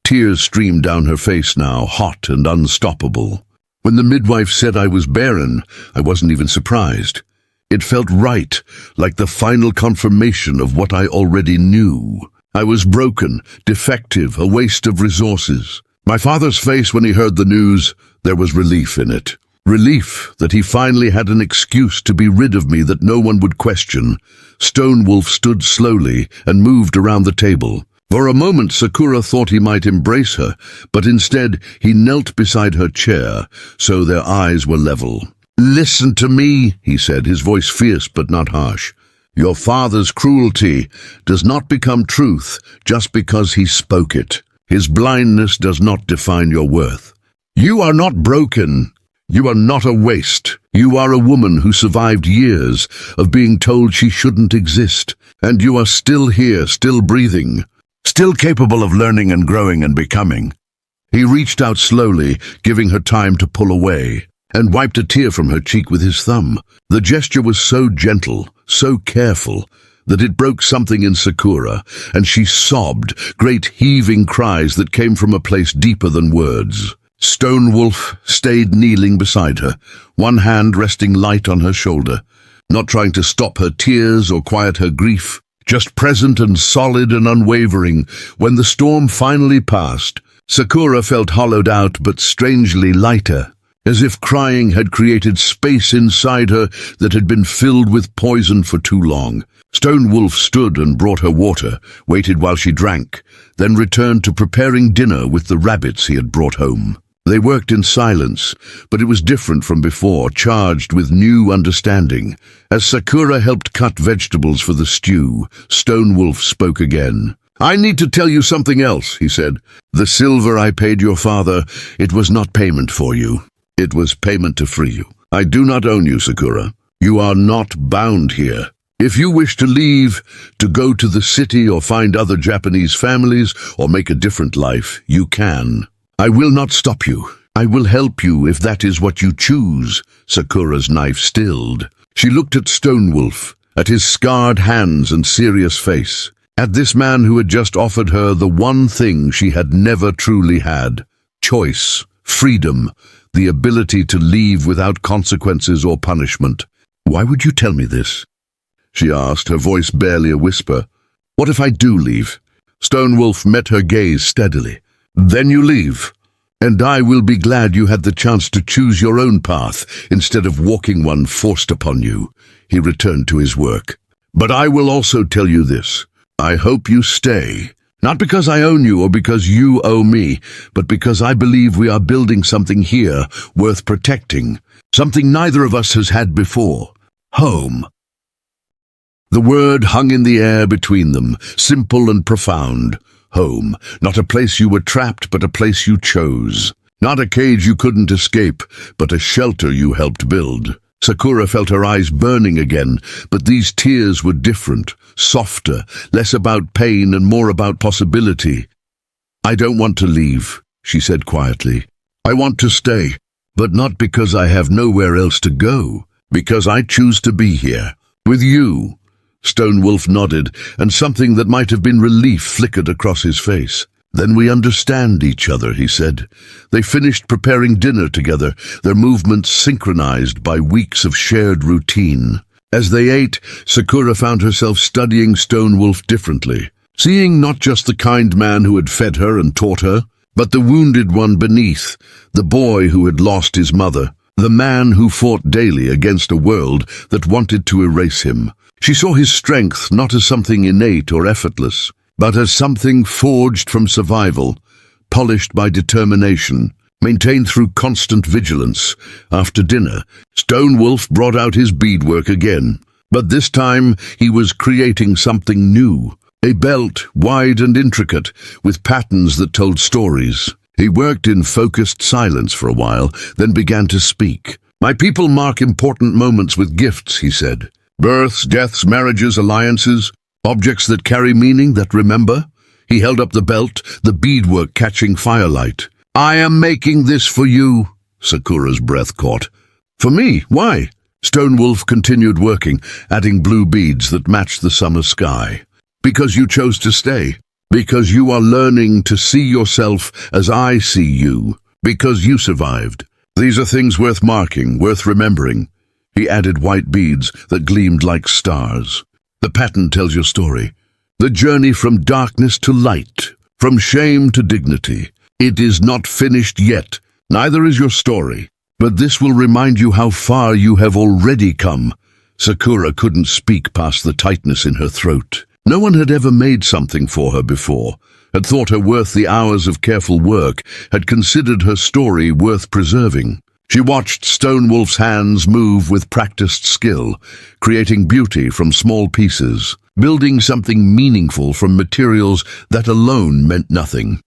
Tears streamed down her face now, hot and unstoppable. When the midwife said I was barren, I wasn't even surprised. It felt right, like the final confirmation of what I already knew. I was broken, defective, a waste of resources. My father's face when he heard the news, there was relief in it. Relief that he finally had an excuse to be rid of me that no one would question. Stonewolf stood slowly and moved around the table. For a moment Sakura thought he might embrace her, but instead he knelt beside her chair, so their eyes were level. "Listen to me," he said, his voice fierce but not harsh. "Your father's cruelty does not become truth just because he spoke it. His blindness does not define your worth. You are not broken. You are not a waste. You are a woman who survived years of being told she shouldn't exist, and you are still here, still breathing, still capable of learning and growing and becoming." He reached out slowly, giving her time to pull away, and wiped a tear from her cheek with his thumb. The gesture was so gentle, so careful, that it broke something in Sakura, and she sobbed, great heaving cries that came from a place deeper than words. Stonewolf stayed kneeling beside her, one hand resting light on her shoulder, not trying to stop her tears or quiet her grief, just present and solid and unwavering. When the storm finally passed, Sakura felt hollowed out but strangely lighter, as if crying had created space inside her that had been filled with poison for too long. Stonewolf stood and brought her water, waited while she drank, then returned to preparing dinner with the rabbits he had brought home. They worked in silence, but it was different from before, charged with new understanding. As Sakura helped cut vegetables for the stew, Stonewolf spoke again. "I need to tell you something else," he said. "The silver I paid your father, it was not payment for you. It was payment to free you. I do not own you, Sakura. You are not bound here. If you wish to leave, to go to the city or find other Japanese families or make a different life, you can. I will not stop you. I will help you if that is what you choose." Sakura's knife stilled. She looked at Stonewolf, at his scarred hands and serious face, at this man who had just offered her the one thing she had never truly had: choice, freedom, the ability to leave without consequences or punishment. "Why would you tell me this?" she asked, her voice barely a whisper. "What if I do leave?" Stonewolf met her gaze steadily. "Then you leave, and I will be glad you had the chance to choose your own path instead of walking one forced upon you." He returned to his work. "But I will also tell you this. I hope you stay, not because I own you or because you owe me, but because I believe we are building something here worth protecting, something neither of us has had before. Home." The word hung in the air between them, simple and profound. Home, not a place you were trapped, but a place you chose. Not a cage you couldn't escape, but a shelter you helped build. Sakura felt her eyes burning again, but these tears were different, softer, less about pain and more about possibility. "I don't want to leave," she said quietly. "I want to stay, but not because I have nowhere else to go, because I choose to be here, with you." Stonewolf nodded, and something that might have been relief flickered across his face. "Then we understand each other," he said. They finished preparing dinner together, their movements synchronized by weeks of shared routine. As they ate, Sakura found herself studying Stonewolf differently, seeing not just the kind man who had fed her and taught her, but the wounded one beneath, the boy who had lost his mother, the man who fought daily against a world that wanted to erase him. She saw his strength not as something innate or effortless, but as something forged from survival, polished by determination, maintained through constant vigilance. After dinner, Stonewolf brought out his beadwork again, but this time he was creating something new, a belt wide and intricate, with patterns that told stories. He worked in focused silence for a while, then began to speak. "My people mark important moments with gifts," he said. "Births, deaths, marriages, alliances, objects that carry meaning, that remember." He held up the belt, the beadwork catching firelight. "I am making this for you." Sakura's breath caught. "For me? Why?" Stonewolf continued working, adding blue beads that matched the summer sky. "Because you chose to stay. Because you are learning to see yourself as I see you. Because you survived. These are things worth marking, worth remembering." He added white beads that gleamed like stars. "The pattern tells your story. The journey from darkness to light, from shame to dignity. It is not finished yet, neither is your story. But this will remind you how far you have already come. Sakura couldn't speak past the tightness in her throat. No one had ever made something for her before, had thought her worth the hours of careful work, had considered her story worth preserving. She watched Stonewolf's hands move with practiced skill, creating beauty from small pieces, building something meaningful from materials that alone meant nothing.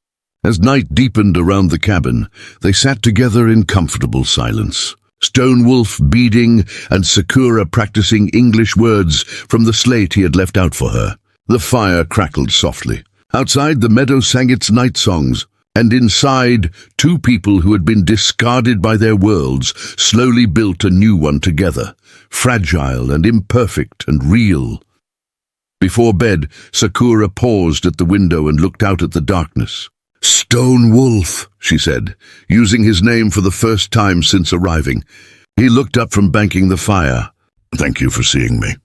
As night deepened around the cabin, they sat together in comfortable silence. Stonewolf beading and Sakura practicing English words from the slate he had left out for her. The fire crackled softly. Outside, the meadow sang its night songs, and inside, two people who had been discarded by their worlds slowly built a new one together, fragile and imperfect and real. Before bed, Sakura paused at the window and looked out at the darkness. "Stonewolf," she said, using his name for the first time since arriving. He looked up from banking the fire. "Thank you for seeing me."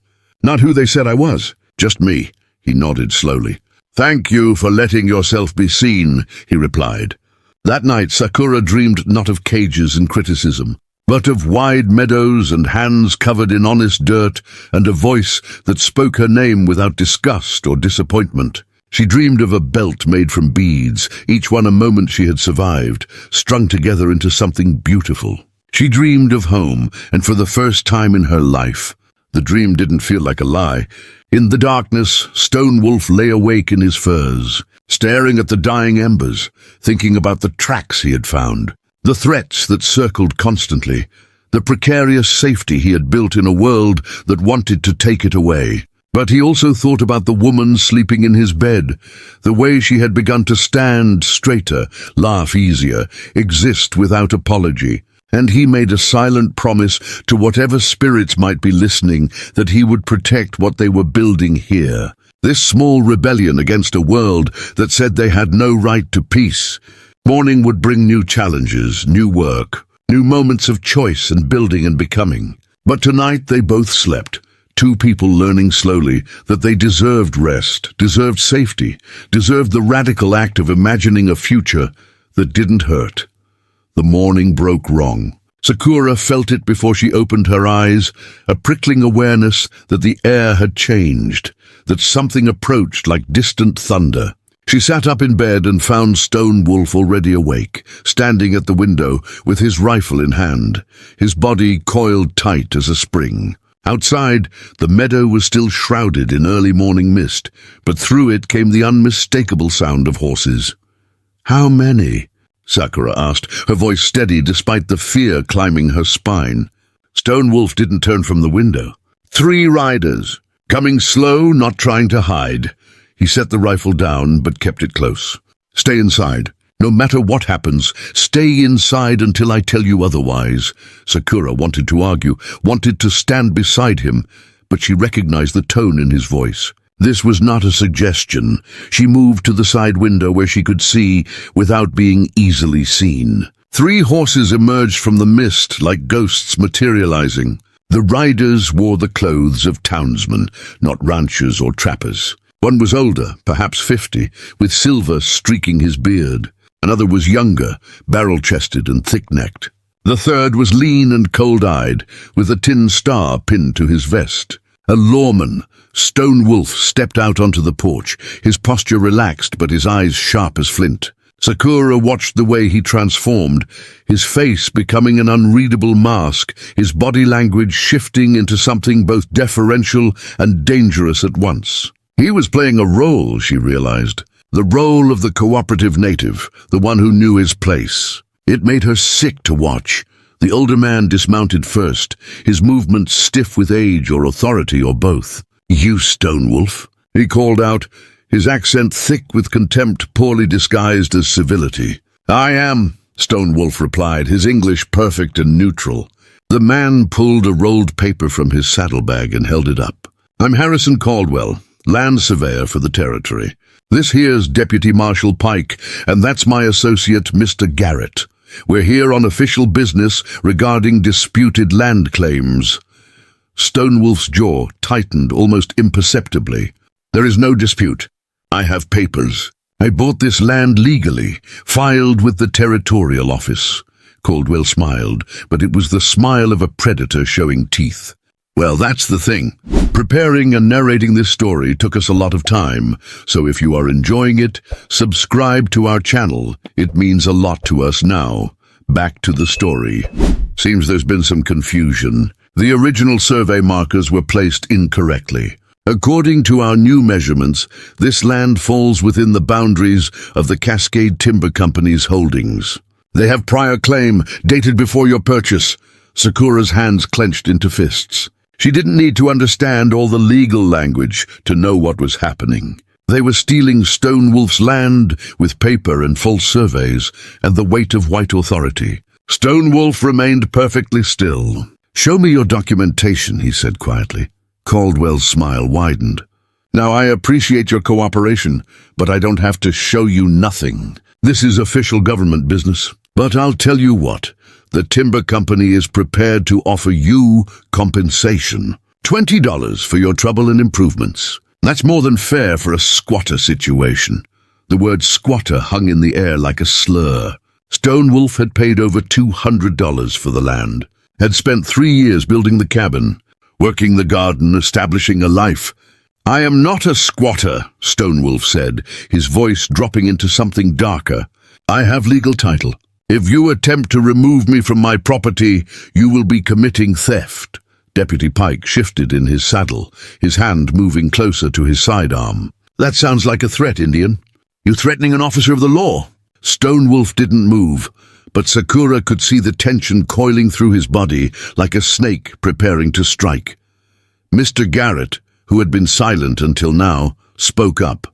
"Not who they said I was, just me," he nodded slowly. "Thank you for letting yourself be seen," he replied. That night, Sakura dreamed not of cages and criticism, but of wide meadows and hands covered in honest dirt and a voice that spoke her name without disgust or disappointment. She dreamed of a belt made from beads, each one a moment she had survived, strung together into something beautiful. She dreamed of home, and for the first time in her life, the dream didn't feel like a lie. In the darkness, Stonewolf lay awake in his furs, staring at the dying embers, thinking about the tracks he had found, the threats that circled constantly, the precarious safety he had built in a world that wanted to take it away. But he also thought about the woman sleeping in his bed, the way she had begun to stand straighter, laugh easier, exist without apology. And he made a silent promise to whatever spirits might be listening that he would protect what they were building here. This small rebellion against a world that said they had no right to peace. Morning would bring new challenges, new work, new moments of choice and building and becoming. But tonight they both slept. Two people learning slowly that they deserved rest, deserved safety, deserved the radical act of imagining a future that didn't hurt. The morning broke wrong. Sakura felt it before she opened her eyes, a prickling awareness that the air had changed, that something approached like distant thunder. She sat up in bed and found Stonewolf already awake, standing at the window with his rifle in hand, his body coiled tight as a spring. Outside, the meadow was still shrouded in early morning mist, but through it came the unmistakable sound of horses. "How many?" Sakura asked, her voice steady despite the fear climbing her spine. Stonewolf didn't turn from the window. "3 riders, coming slow, not trying to hide." He set the rifle down, but kept it close. "Stay inside. No matter what happens, stay inside until I tell you otherwise." Sakura wanted to argue, wanted to stand beside him, but she recognized the tone in his voice. This was not a suggestion. She moved to the side window where she could see without being easily seen. 3 horses emerged from the mist like ghosts materializing. The riders wore the clothes of townsmen, not ranchers or trappers. One was older, perhaps 50, with silver streaking his beard. Another was younger, barrel-chested and thick-necked. The third was lean and cold-eyed, with a tin star pinned to his vest. A lawman, Stonewolf, stepped out onto the porch, his posture relaxed but his eyes sharp as flint. Sakura watched the way he transformed, his face becoming an unreadable mask, his body language shifting into something both deferential and dangerous at once. He was playing a role, she realized. The role of the cooperative native, the one who knew his place. It made her sick to watch. The older man dismounted first, his movements stiff with age or authority or both. "You, Stonewolf," he called out, his accent thick with contempt poorly disguised as civility. "I am," Stonewolf replied, his English perfect and neutral. The man pulled a rolled paper from his saddlebag and held it up. "I'm Harrison Caldwell, land surveyor for the territory. This here's Deputy Marshal Pike, and that's my associate, Mr. Garrett. We're here on official business regarding disputed land claims." Stonewolf's jaw tightened almost imperceptibly. There is no dispute. I have papers. I bought this land legally, filed with the territorial office. Caldwell smiled, but it was the smile of a predator showing teeth. Well, that's the thing. Preparing and narrating this story took us a lot of time, so if you are enjoying it, subscribe to our channel. It means a lot to us now. Back to the story. Seems there's been some confusion. The original survey markers were placed incorrectly. According to our new measurements, this land falls within the boundaries of the Cascade Timber Company's holdings. They have prior claim, dated before your purchase. Sakura's hands clenched into fists. She didn't need to understand all the legal language to know what was happening. They were stealing Stone Wolf's land with paper and false surveys and the weight of white authority. Stone Wolf remained perfectly still. "Show me your documentation," he said quietly. Caldwell's smile widened. "Now, I appreciate your cooperation, but I don't have to show you nothing. This is official government business. But I'll tell you what, the timber company is prepared to offer you compensation. $20 for your trouble and improvements. That's more than fair for a squatter situation." The word squatter hung in the air like a slur. Stone Wolf had paid over $200 for the land, had spent 3 years building the cabin, working the garden, establishing a life. "I am not a squatter," Stone Wolf said, his voice dropping into something darker. "I have legal title. If you attempt to remove me from my property, you will be committing theft." Deputy Pike shifted in his saddle, his hand moving closer to his sidearm. "That sounds like a threat, Indian. You threatening an officer of the law?" Stone Wolf didn't move, but Sakura could see the tension coiling through his body like a snake preparing to strike. Mr. Garrett, who had been silent until now, spoke up.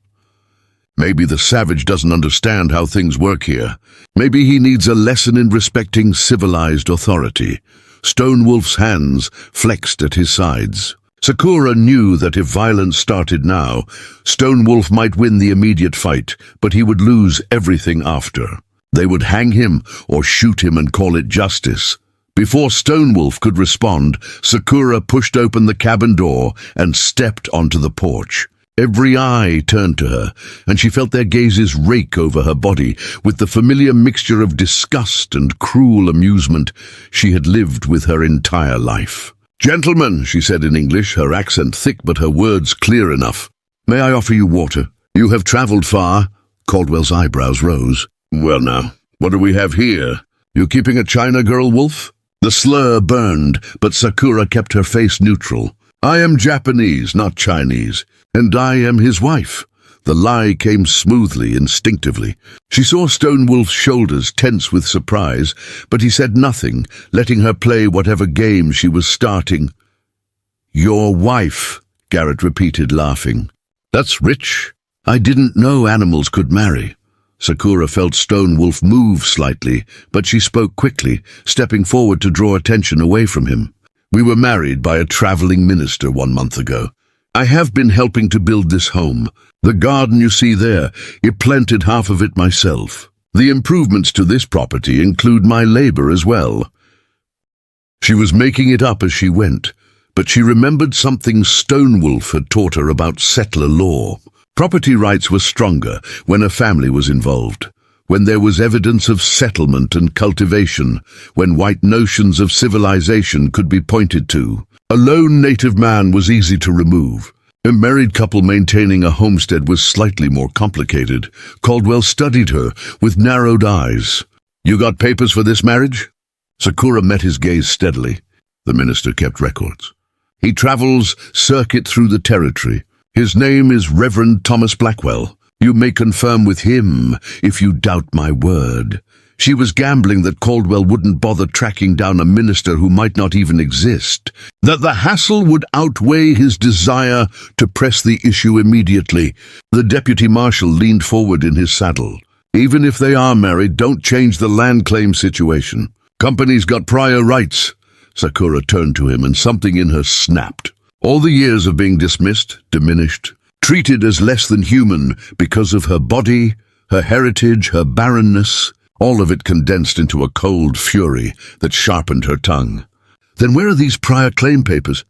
"Maybe the savage doesn't understand how things work here. Maybe he needs a lesson in respecting civilized authority." Stone Wolf's hands flexed at his sides. Sakura knew that if violence started now, Stone Wolf might win the immediate fight, but he would lose everything after. They would hang him or shoot him and call it justice. Before Stone Wolf could respond, Sakura pushed open the cabin door and stepped onto the porch. Every eye turned to her, and she felt their gazes rake over her body with the familiar mixture of disgust and cruel amusement she had lived with her entire life. "Gentlemen," she said in English, her accent thick but her words clear enough. "May I offer you water? You have traveled far." Caldwell's eyebrows rose. "Well now, what do we have here? You keeping a China girl, Wolf?" The slur burned, but Sakura kept her face neutral. "I am Japanese, not Chinese, and I am his wife." The lie came smoothly, instinctively. She saw Stone Wolf's shoulders tense with surprise, but he said nothing, letting her play whatever game she was starting. "Your wife," Garrett repeated, laughing. "That's rich. I didn't know animals could marry." Sakura felt Stone Wolf move slightly, but she spoke quickly, stepping forward to draw attention away from him. "We were married by a traveling minister 1 month ago. I have been helping to build this home. The garden you see there, I planted half of it myself. The improvements to this property include my labor as well." She was making it up as she went, but she remembered something Stone Wolf had taught her about settler law. Property rights were stronger when a family was involved, when there was evidence of settlement and cultivation, when white notions of civilization could be pointed to. A lone native man was easy to remove. A married couple maintaining a homestead was slightly more complicated. Caldwell studied her with narrowed eyes. "You got papers for this marriage?" Sakura met his gaze steadily. The minister kept records. "He travels circuit through the territory. His name is Reverend Thomas Blackwell. You may confirm with him if you doubt my word." She was gambling that Caldwell wouldn't bother tracking down a minister who might not even exist, that the hassle would outweigh his desire to press the issue immediately. The deputy marshal leaned forward in his saddle. "Even if they are married, don't change the land claim situation. Company's got prior rights." Sakura turned to him and something in her snapped. All the years of being dismissed, diminished, treated as less than human because of her body, her heritage, her barrenness, all of it condensed into a cold fury that sharpened her tongue. "Then where are these prior claim papers?"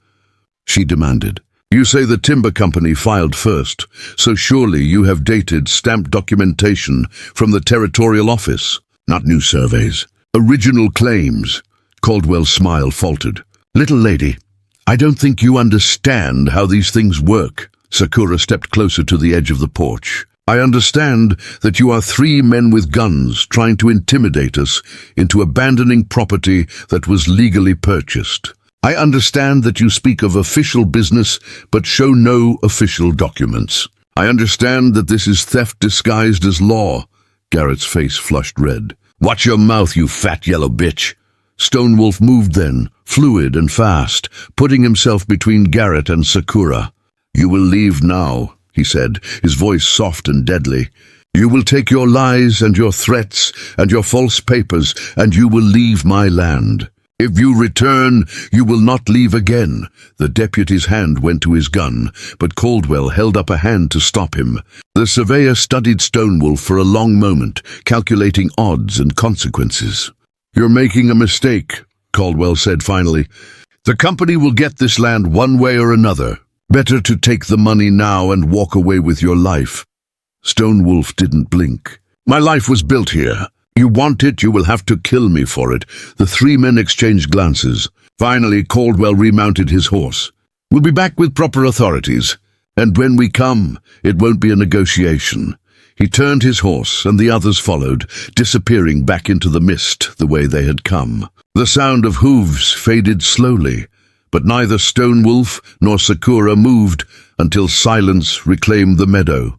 she demanded. You say the timber company filed first, so surely you have dated stamped documentation from the territorial office, not new surveys. Original claims. Caldwell's smile faltered. Little lady, I don't think you understand how these things work. Sakura stepped closer to the edge of the porch. I understand that you are 3 men with guns trying to intimidate us into abandoning property that was legally purchased. I understand that you speak of official business but show no official documents. I understand that this is theft disguised as law. Garrett's face flushed red. Watch your mouth, you fat yellow bitch. Stonewolf moved then, fluid and fast, putting himself between Garrett and Sakura. You will leave now, he said, his voice soft and deadly. You will take your lies and your threats and your false papers, and you will leave my land. If you return, you will not leave again. The deputy's hand went to his gun, but Caldwell held up a hand to stop him. The surveyor studied Stonewolf for a long moment, calculating odds and consequences. You're making a mistake, Caldwell said finally. The company will get this land one way or another. Better to take the money now and walk away with your life. Stonewolf didn't blink. My life was built here. You want it, you will have to kill me for it. The 3 men exchanged glances. Finally, Caldwell remounted his horse. We'll be back with proper authorities. And when we come, it won't be a negotiation. He turned his horse, and the others followed, disappearing back into the mist the way they had come. The sound of hooves faded slowly, but neither Stonewolf nor Sakura moved until silence reclaimed the meadow.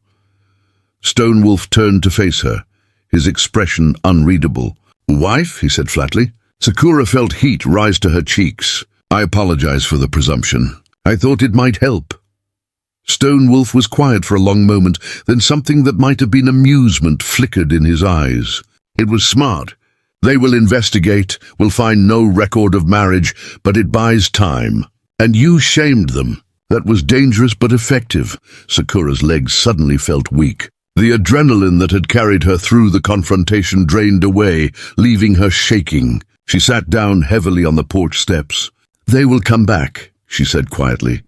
Stonewolf turned to face her, his expression unreadable. Wife, he said flatly. Sakura felt heat rise to her cheeks. I apologize for the presumption. I thought it might help. Stonewolf was quiet for a long moment, then something that might have been amusement flickered in his eyes. It was smart. They will investigate, will find no record of marriage, but it buys time. And you shamed them. That was dangerous but effective. Sakura's legs suddenly felt weak. The adrenaline that had carried her through the confrontation drained away, leaving her shaking. She sat down heavily on the porch steps. They will come back, she said quietly.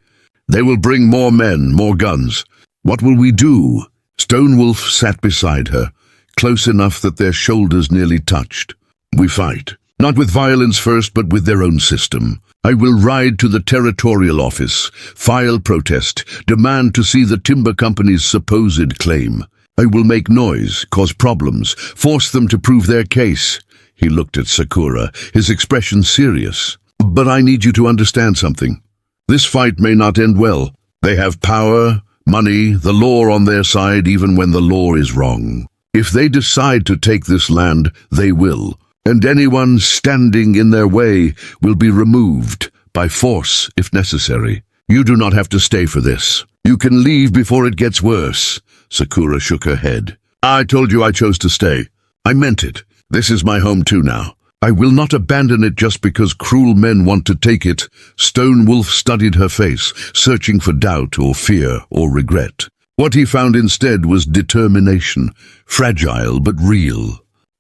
They will bring more men, more guns. What will we do? Stonewolf sat beside her, close enough that their shoulders nearly touched. We fight. Not with violence first, but with their own system. I will ride to the territorial office, file protest, demand to see the timber company's supposed claim. I will make noise, cause problems, force them to prove their case. He looked at Sakura, his expression serious. But I need you to understand something. This fight may not end well. They have power, money, the law on their side even when the law is wrong. If they decide to take this land, they will. And anyone standing in their way will be removed, by force if necessary. You do not have to stay for this. You can leave before it gets worse. Sakura shook her head. I told you I chose to stay. I meant it. This is my home too now. I will not abandon it just because cruel men want to take it. Stonewolf studied her face, searching for doubt or fear or regret. What he found instead was determination, fragile but real.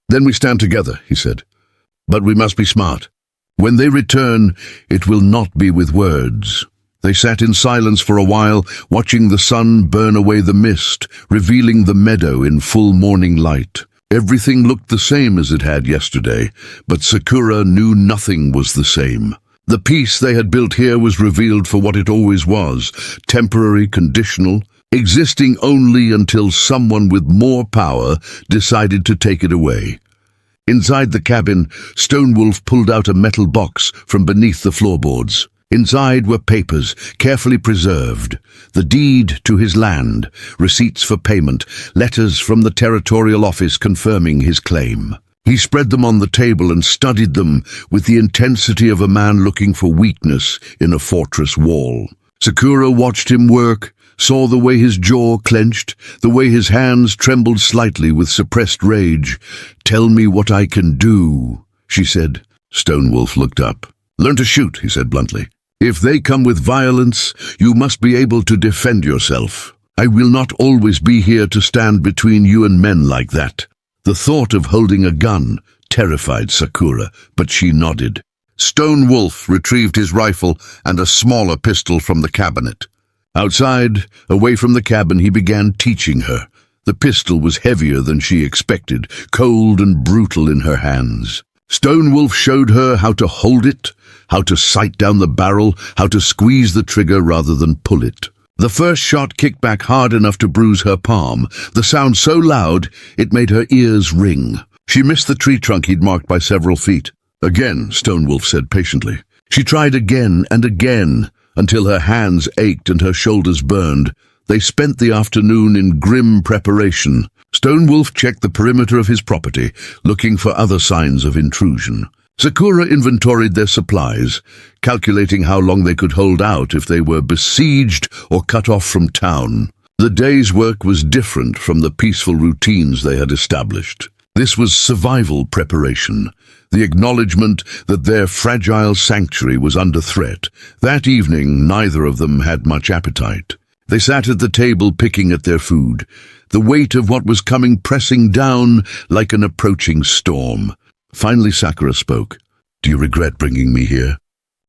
Then we stand together, he said. But we must be smart. When they return, it will not be with words. They sat in silence for a while, watching the sun burn away the mist, revealing the meadow in full morning light. Everything looked the same as it had yesterday, but Sakura knew nothing was the same. The peace they had built here was revealed for what it always was, temporary, conditional, existing only until someone with more power decided to take it away. Inside the cabin, Stonewolf pulled out a metal box from beneath the floorboards. Inside were papers, carefully preserved, the deed to his land, receipts for payment, letters from the territorial office confirming his claim. He spread them on the table and studied them with the intensity of a man looking for weakness in a fortress wall. Sakura watched him work, saw the way his jaw clenched, the way his hands trembled slightly with suppressed rage. "Tell me what I can do," she said. Stonewolf looked up. "Learn to shoot," he said bluntly. "If they come with violence, you must be able to defend yourself. I will not always be here to stand between you and men like that." The thought of holding a gun terrified Sakura, but she nodded. Stonewolf retrieved his rifle and a smaller pistol from the cabinet. Outside, away from the cabin, he began teaching her. The pistol was heavier than she expected, cold and brutal in her hands. Stonewolf showed her how to hold it, how to sight down the barrel, how to squeeze the trigger rather than pull it. The first shot kicked back hard enough to bruise her palm, the sound so loud it made her ears ring. She missed the tree trunk he'd marked by several feet. Again, Stonewolf said patiently. She tried again and again, until her hands ached and her shoulders burned. They spent the afternoon in grim preparation. Stonewolf checked the perimeter of his property, looking for other signs of intrusion. Sakura inventoried their supplies, calculating how long they could hold out if they were besieged or cut off from town. The day's work was different from the peaceful routines they had established. This was survival preparation, the acknowledgement that their fragile sanctuary was under threat. That evening, neither of them had much appetite. They sat at the table picking at their food, the weight of what was coming pressing down like an approaching storm. Finally, Sakura spoke. "Do you regret bringing me here?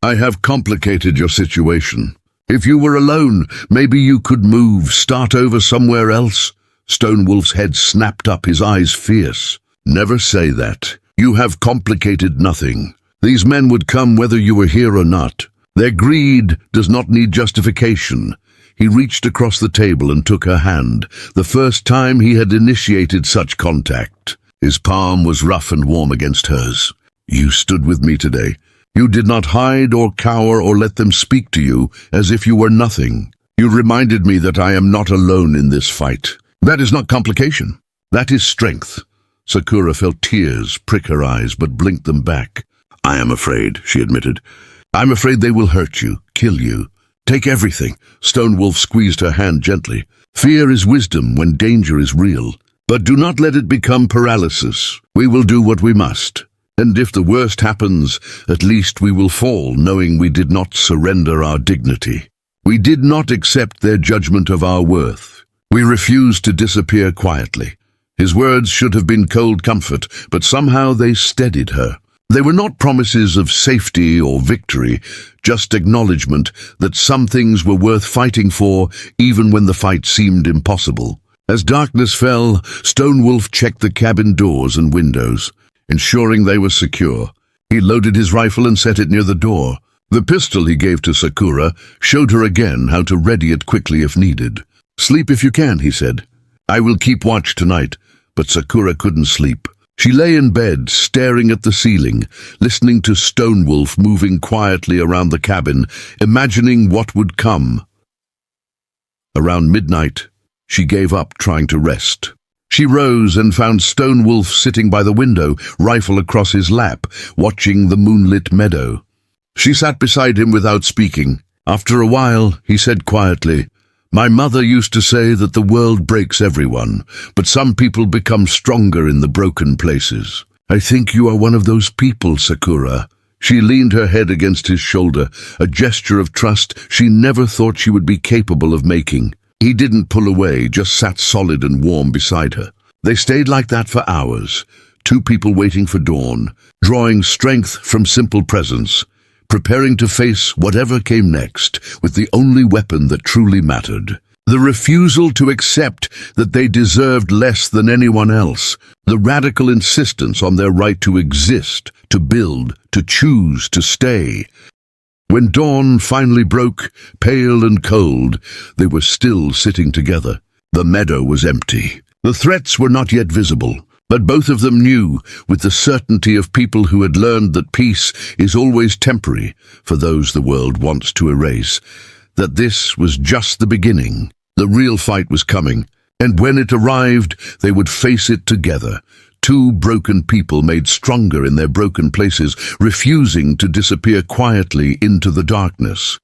I have complicated your situation. If you were alone, maybe you could move, start over somewhere else." Stonewolf's head snapped up, his eyes fierce. "Never say that. You have complicated nothing. These men would come whether you were here or not. Their greed does not need justification." He reached across the table and took her hand, the first time he had initiated such contact. His palm was rough and warm against hers. "You stood with me today. You did not hide or cower or let them speak to you as if you were nothing. You reminded me that I am not alone in this fight. That is not complication. That is strength." Sakura felt tears prick her eyes, but blinked them back. "I am afraid," she admitted. "I'm afraid they will hurt you, kill you. Take everything." Stonewolf squeezed her hand gently. "Fear is wisdom when danger is real. But do not let it become paralysis. We will do what we must. And if the worst happens, at least we will fall, knowing we did not surrender our dignity. We did not accept their judgment of our worth. We refused to disappear quietly." His words should have been cold comfort, but somehow they steadied her. They were not promises of safety or victory, just acknowledgement that some things were worth fighting for, even when the fight seemed impossible. As darkness fell, Stonewolf checked the cabin doors and windows, ensuring they were secure. He loaded his rifle and set it near the door. The pistol he gave to Sakura showed her again how to ready it quickly if needed. "Sleep if you can," he said. "I will keep watch tonight." But Sakura couldn't sleep. She lay in bed, staring at the ceiling, listening to Stonewolf moving quietly around the cabin, imagining what would come. Around midnight, she gave up trying to rest. She rose and found Stonewolf sitting by the window, rifle across his lap, watching the moonlit meadow. She sat beside him without speaking. After a while, he said quietly, "My mother used to say that the world breaks everyone, but some people become stronger in the broken places. I think you are one of those people, Sakura." She leaned her head against his shoulder, a gesture of trust she never thought she would be capable of making. He didn't pull away, just sat solid and warm beside her. They stayed like that for hours, two people waiting for dawn, drawing strength from simple presence, preparing to face whatever came next with the only weapon that truly mattered. The refusal to accept that they deserved less than anyone else, the radical insistence on their right to exist, to build, to choose, to stay. When dawn finally broke, pale and cold, they were still sitting together. The meadow was empty. The threats were not yet visible. But both of them knew, with the certainty of people who had learned that peace is always temporary for those the world wants to erase, that this was just the beginning. The real fight was coming, and when it arrived, they would face it together. Two broken people made stronger in their broken places, refusing to disappear quietly into the darkness.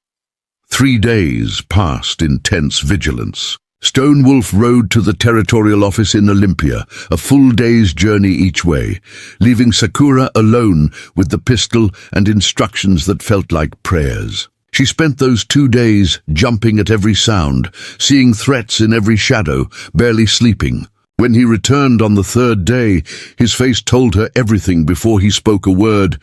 3 days passed in tense vigilance. Stonewolf rode to the territorial office in Olympia, a full day's journey each way, leaving Sakura alone with the pistol and instructions that felt like prayers. She spent those 2 days jumping at every sound, seeing threats in every shadow, barely sleeping. When he returned on the 3rd day, his face told her everything before he spoke a word.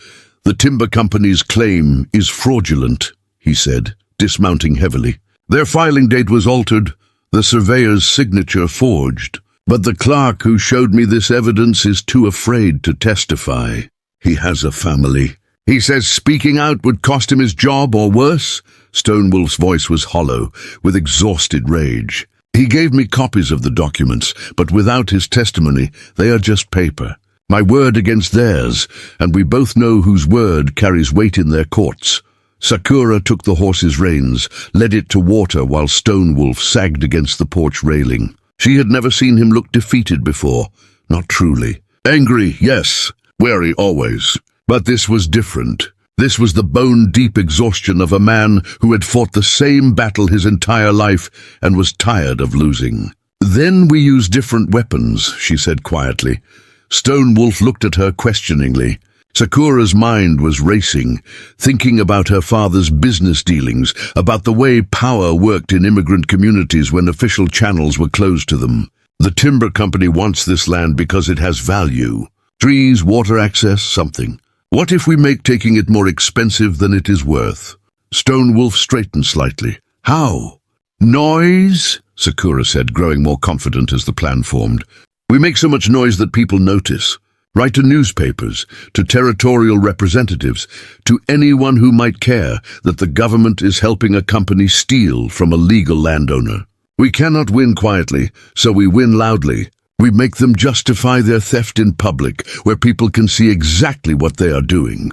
"The timber company's claim is fraudulent," he said, dismounting heavily. Their filing date was altered, the surveyor's signature forged. But the clerk who showed me this evidence is too afraid to testify. He has a family. He says speaking out would cost him his job or worse. Stonewolf's voice was hollow, with exhausted rage. He gave me copies of the documents, but without his testimony, they are just paper. My word against theirs, and we both know whose word carries weight in their courts. Sakura took the horse's reins, led it to water while Stonewolf sagged against the porch railing. She had never seen him look defeated before, not truly. Angry, yes, wary always. But this was different. This was the bone-deep exhaustion of a man who had fought the same battle his entire life and was tired of losing. Then we use different weapons, she said quietly. Stonewolf looked at her questioningly. Sakura's mind was racing, thinking about her father's business dealings, about the way power worked in immigrant communities when official channels were closed to them. The timber company wants this land because it has value. Trees, water access, something. What if we make taking it more expensive than it is worth? Stonewolf straightened slightly. How? Noise? Sakura said, growing more confident as the plan formed. We make so much noise that people notice. Write to newspapers, to territorial representatives, to anyone who might care that the government is helping a company steal from a legal landowner. We cannot win quietly, so we win loudly. We make them justify their theft in public, where people can see exactly what they are doing.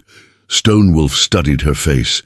Stonewolf studied her face,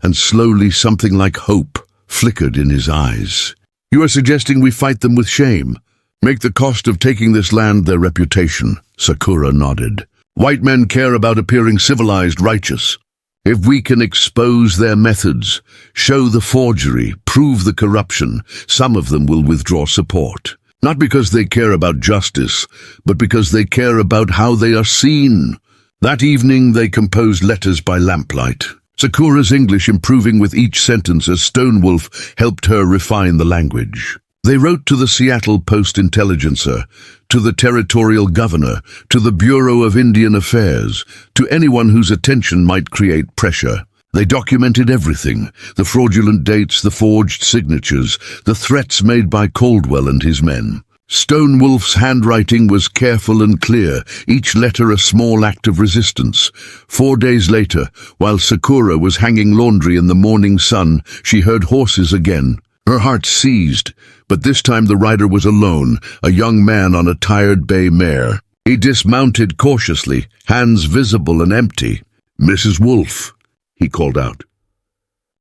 and slowly something like hope flickered in his eyes. You are suggesting we fight them with shame? Make the cost of taking this land their reputation. Sakura nodded. White men care about appearing civilized, righteous. If we can expose their methods, show the forgery, prove the corruption, some of them will withdraw support. Not because they care about justice, but because they care about how they are seen. That evening they composed letters by lamplight. Sakura's English improving with each sentence as Stonewolf helped her refine the language. They wrote to the Seattle Post-Intelligencer, to the territorial governor, to the Bureau of Indian Affairs, to anyone whose attention might create pressure. They documented everything, the fraudulent dates, the forged signatures, the threats made by Caldwell and his men. Stonewolf's handwriting was careful and clear, each letter a small act of resistance. 4 days later, while Sakura was hanging laundry in the morning sun, she heard horses again. Her heart seized, but this time the rider was alone, a young man on a tired bay mare. He dismounted cautiously, hands visible and empty. "Mrs. Wolf," he called out.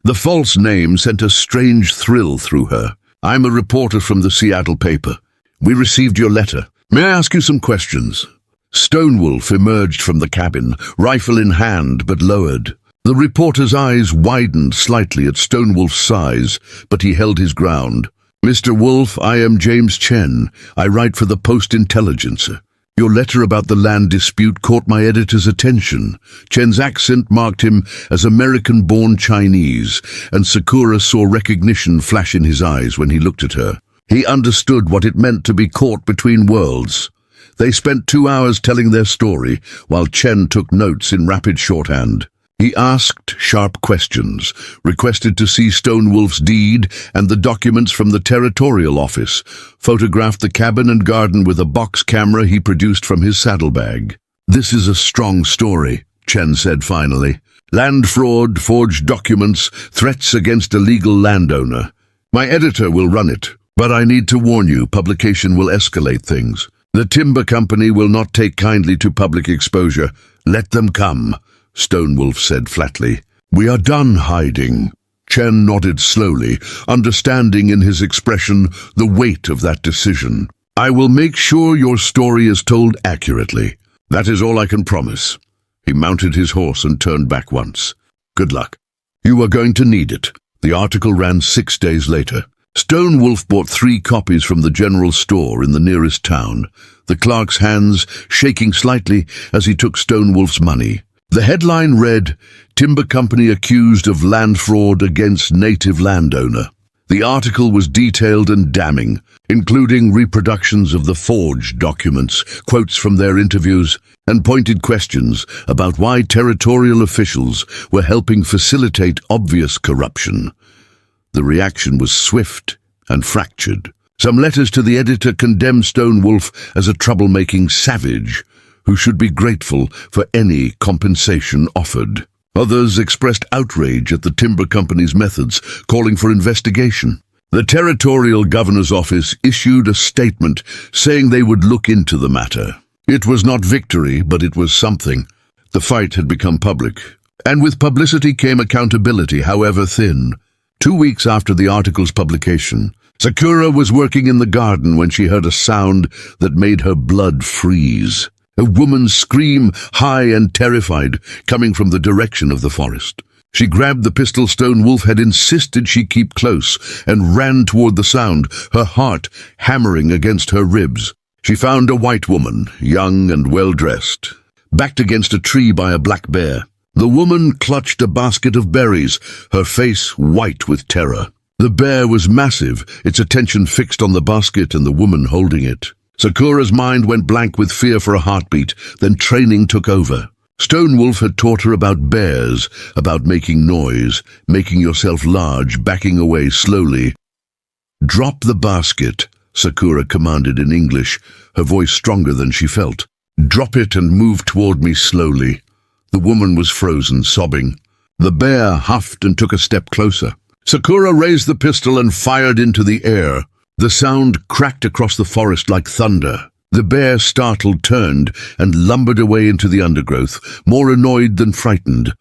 The false name sent a strange thrill through her. "I'm a reporter from the Seattle paper. We received your letter. May I ask you some questions?" Stonewolf emerged from the cabin, rifle in hand but lowered. The reporter's eyes widened slightly at Stonewolf's size, but he held his ground. "Mr. Wolf, I am James Chen. I write for the Post-Intelligencer. Your letter about the land dispute caught my editor's attention." Chen's accent marked him as American-born Chinese, and Sakura saw recognition flash in his eyes when he looked at her. He understood what it meant to be caught between worlds. They spent 2 hours telling their story, while Chen took notes in rapid shorthand. He asked sharp questions, requested to see Stonewolf's deed and the documents from the territorial office, photographed the cabin and garden with a box camera he produced from his saddlebag. "This is a strong story," Chen said finally. "Land fraud, forged documents, threats against a legal landowner. My editor will run it, but I need to warn you, publication will escalate things. The timber company will not take kindly to public exposure. Let them come," Stonewolf said flatly. "We are done hiding." Chen nodded slowly, understanding in his expression the weight of that decision. "I will make sure your story is told accurately. That is all I can promise." He mounted his horse and turned back once. "Good luck. You are going to need it." The article ran 6 days later. Stonewolf bought 3 copies from the general store in the nearest town, the clerk's hands shaking slightly as he took Stonewolf's money. The headline read, "Timber Company Accused of Land Fraud Against Native Landowner." The article was detailed and damning, including reproductions of the forged documents, quotes from their interviews, and pointed questions about why territorial officials were helping facilitate obvious corruption. The reaction was swift and fractured. Some letters to the editor condemned Stone Wolf as a troublemaking savage who should be grateful for any compensation offered. Others expressed outrage at the timber company's methods, calling for investigation. The territorial governor's office issued a statement saying they would look into the matter. It was not victory, but it was something. The fight had become public, and with publicity came accountability, however thin. 2 weeks after the article's publication, Sakura was working in the garden when she heard a sound that made her blood freeze. A woman's scream, high and terrified, coming from the direction of the forest. She grabbed the pistol Stone Wolf had insisted she keep close and ran toward the sound, her heart hammering against her ribs. She found a white woman, young and well-dressed, backed against a tree by a black bear. The woman clutched a basket of berries, her face white with terror. The bear was massive, its attention fixed on the basket and the woman holding it. Sakura's mind went blank with fear for a heartbeat, then training took over. Stone Wolf had taught her about bears, about making noise, making yourself large, backing away slowly. "Drop the basket," Sakura commanded in English, her voice stronger than she felt. "Drop it and move toward me slowly." The woman was frozen, sobbing. The bear huffed and took a step closer. Sakura raised the pistol and fired into the air. The sound cracked across the forest like thunder. The bear, startled, turned and lumbered away into the undergrowth, more annoyed than frightened.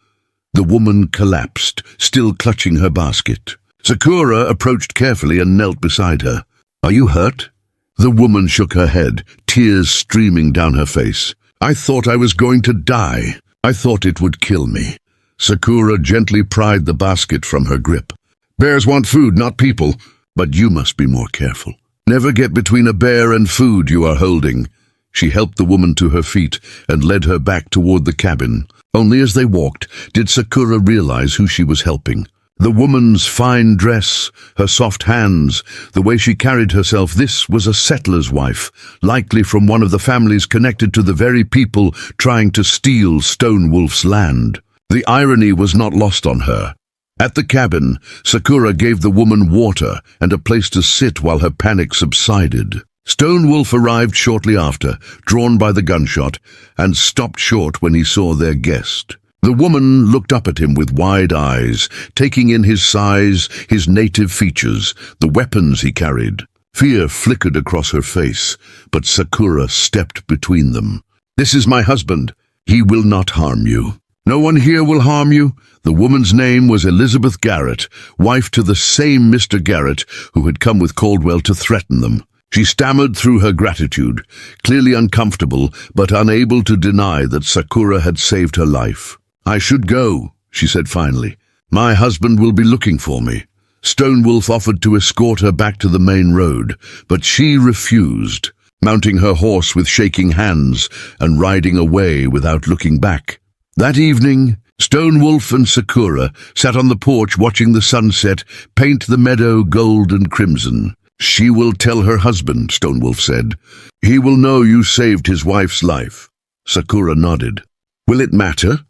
The woman collapsed, still clutching her basket. Sakura approached carefully and knelt beside her. "Are you hurt?" The woman shook her head, tears streaming down her face. "I thought I was going to die. I thought it would kill me." Sakura gently pried the basket from her grip. "Bears want food, not people. But you must be more careful. Never get between a bear and food you are holding." She helped the woman to her feet and led her back toward the cabin. Only as they walked did Sakura realize who she was helping. The woman's fine dress, her soft hands, the way she carried herself, this was a settler's wife, likely from one of the families connected to the very people trying to steal Stone Wolf's land. The irony was not lost on her. At the cabin, Sakura gave the woman water and a place to sit while her panic subsided. Stone Wolf arrived shortly after, drawn by the gunshot, and stopped short when he saw their guest. The woman looked up at him with wide eyes, taking in his size, his native features, the weapons he carried. Fear flickered across her face, but Sakura stepped between them. "This is my husband. He will not harm you." "No one here will harm you." The woman's name was Elizabeth Garrett, wife to the same Mr. Garrett who had come with Caldwell to threaten them. She stammered through her gratitude, clearly uncomfortable but unable to deny that Sakura had saved her life. "I should go," she said finally. "My husband will be looking for me." Stone Wolf offered to escort her back to the main road, but she refused, mounting her horse with shaking hands and riding away without looking back. That evening, Stone Wolf and Sakura sat on the porch watching the sunset paint the meadow gold and crimson. "She will tell her husband," Stone Wolf said. "He will know you saved his wife's life." Sakura nodded. "Will it matter?"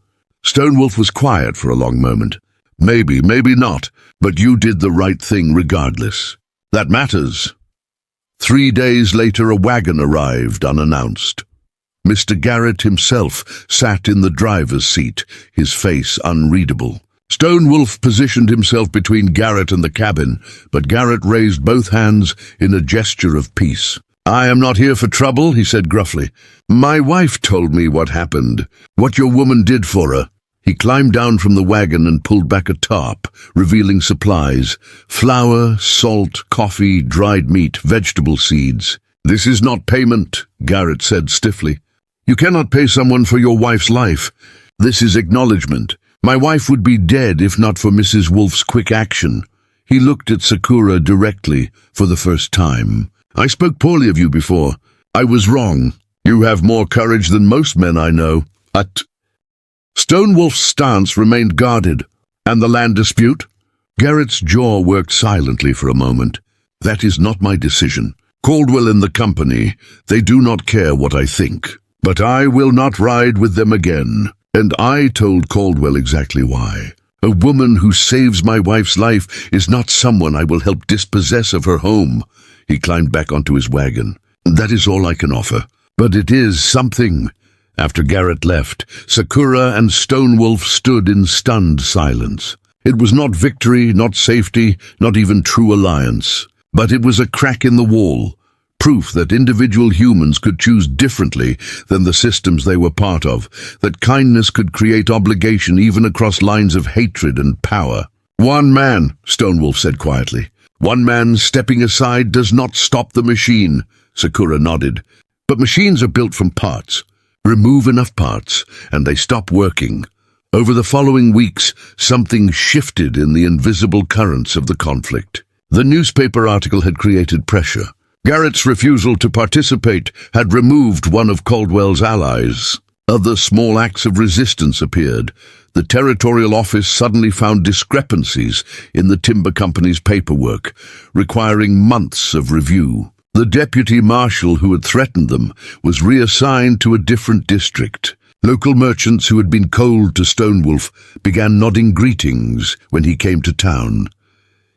Stone Wolf was quiet for a long moment. "Maybe, maybe not, but you did the right thing regardless." "That matters." 3 days later, a wagon arrived unannounced. Mr. Garrett himself sat in the driver's seat, his face unreadable. Stone Wolf positioned himself between Garrett and the cabin, but Garrett raised both hands in a gesture of peace. "I am not here for trouble," he said gruffly. "My wife told me what happened, what your woman did for her." He climbed down from the wagon and pulled back a tarp, revealing supplies: flour, salt, coffee, dried meat, vegetable seeds. "This is not payment," Garrett said stiffly. "You cannot pay someone for your wife's life. This is acknowledgement. My wife would be dead if not for Mrs. Wolf's quick action." He looked at Sakura directly for the first time. "I spoke poorly of you before. I was wrong. You have more courage than most men I know." Stone Wolf's stance remained guarded. "And the land dispute?" Garrett's jaw worked silently for a moment. "That is not my decision. Caldwell and the company, they do not care what I think. But I will not ride with them again." And I told Caldwell exactly why. A woman who saves my wife's life is not someone I will help dispossess of her home. He climbed back onto his wagon. That is all I can offer. But it is something. After Garrett left, Sakura and Stonewolf stood in stunned silence. It was not victory, not safety, not even true alliance. But it was a crack in the wall. Proof that individual humans could choose differently than the systems they were part of, that kindness could create obligation even across lines of hatred and power. One man, Stonewolf said quietly. One man stepping aside does not stop the machine. Sakura nodded. But machines are built from parts. Remove enough parts, and they stop working. Over the following weeks, something shifted in the invisible currents of the conflict. The newspaper article had created pressure. Garrett's refusal to participate had removed one of Caldwell's allies. Other small acts of resistance appeared. The territorial office suddenly found discrepancies in the timber company's paperwork, requiring months of review. The deputy marshal who had threatened them was reassigned to a different district. Local merchants who had been cold to Stonewolf began nodding greetings when he came to town.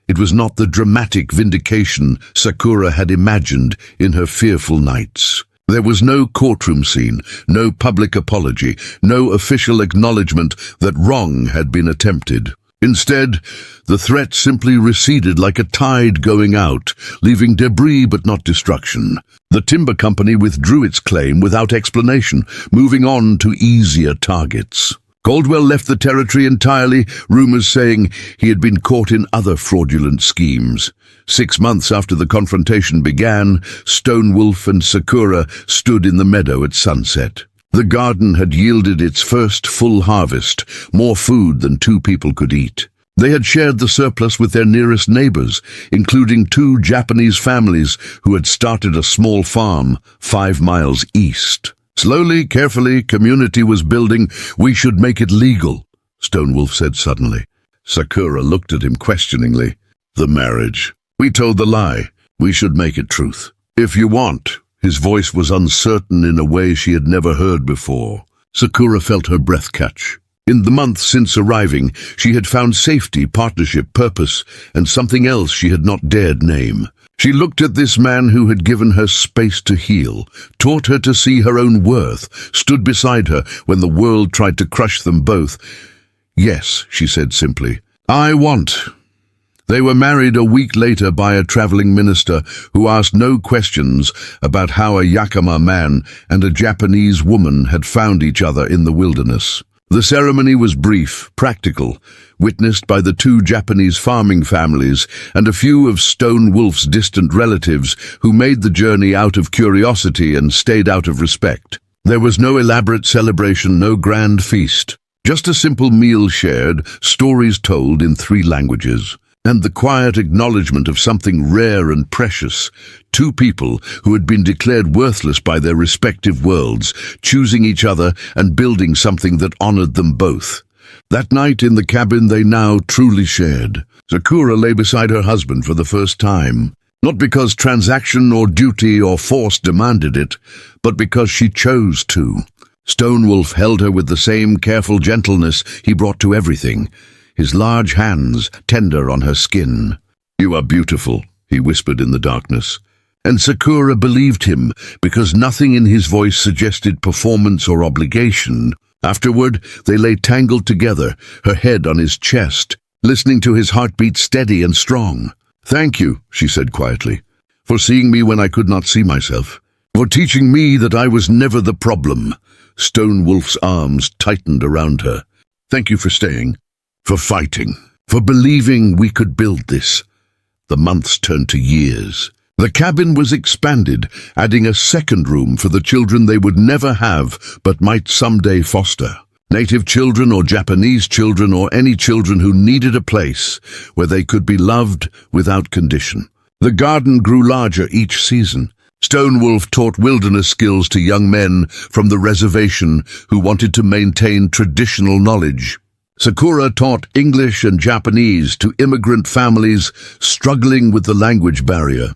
It was not the dramatic vindication Sakura had imagined in her fearful nights. There was no courtroom scene, no public apology, no official acknowledgement that wrong had been attempted. Instead, the threat simply receded like a tide going out, leaving debris but not destruction. The timber company withdrew its claim without explanation, moving on to easier targets. Caldwell left the territory entirely, rumors saying he had been caught in other fraudulent schemes. 6 months after the confrontation began, Stonewolf and Sakura stood in the meadow at sunset. The garden had yielded its first full harvest, more food than 2 people could eat. They had shared the surplus with their nearest neighbors, including 2 Japanese families who had started a small farm 5 miles east. Slowly, carefully, community was building. We should make it legal, Stonewolf said suddenly. Sakura looked at him questioningly. The marriage. We told the lie. We should make it truth. If you want. His voice was uncertain in a way she had never heard before. Sakura felt her breath catch. In the months since arriving, she had found safety, partnership, purpose, and something else she had not dared name. She looked at this man who had given her space to heal, taught her to see her own worth, stood beside her when the world tried to crush them both. Yes, she said simply. I want. They were married a week later by a traveling minister who asked no questions about how a Yakama man and a Japanese woman had found each other in the wilderness. The ceremony was brief, practical, witnessed by the 2 Japanese farming families and a few of Stonewolf's distant relatives who made the journey out of curiosity and stayed out of respect. There was no elaborate celebration, no grand feast. Just a simple meal shared, stories told in 3 languages. And the quiet acknowledgement of something rare and precious, 2 people who had been declared worthless by their respective worlds, choosing each other and building something that honored them both. That night in the cabin they now truly shared. Sakura lay beside her husband for the first time, not because transaction or duty or force demanded it, but because she chose to. Stonewolf held her with the same careful gentleness he brought to everything, his large hands tender on her skin. You are beautiful, he whispered in the darkness. And Sakura believed him, because nothing in his voice suggested performance or obligation. Afterward, they lay tangled together, her head on his chest, listening to his heartbeat steady and strong. Thank you, she said quietly, for seeing me when I could not see myself, for teaching me that I was never the problem. Stonewolf's arms tightened around her. Thank you for staying. For fighting, for believing we could build this. The months turned to years. The cabin was expanded, adding a second room for the children they would never have but might someday foster. Native children or Japanese children or any children who needed a place where they could be loved without condition. The garden grew larger each season. Stonewolf taught wilderness skills to young men from the reservation who wanted to maintain traditional knowledge. Sakura taught English and Japanese to immigrant families struggling with the language barrier.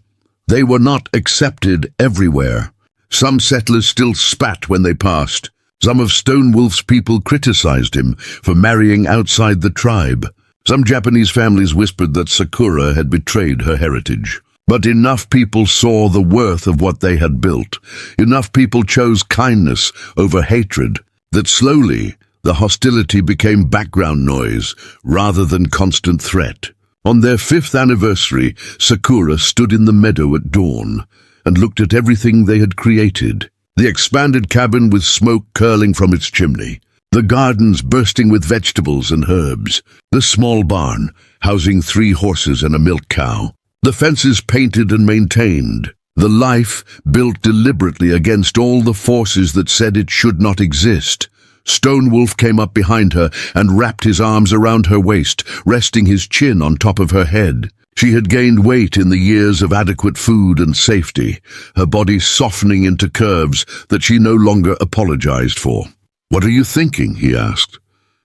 They were not accepted everywhere. Some settlers still spat when they passed. Some of Stonewolf's people criticized him for marrying outside the tribe. Some Japanese families whispered that Sakura had betrayed her heritage. But enough people saw the worth of what they had built. Enough people chose kindness over hatred, that slowly the hostility became background noise rather than constant threat. On their 5th anniversary, Sakura stood in the meadow at dawn and looked at everything they had created. The expanded cabin with smoke curling from its chimney, the gardens bursting with vegetables and herbs, the small barn housing 3 horses and a milk cow, the fences painted and maintained, the life built deliberately against all the forces that said it should not exist. Stonewolf came up behind her and wrapped his arms around her waist, resting his chin on top of her head. She had gained weight in the years of adequate food and safety, her body softening into curves that she no longer apologized for. "What are you thinking?" he asked.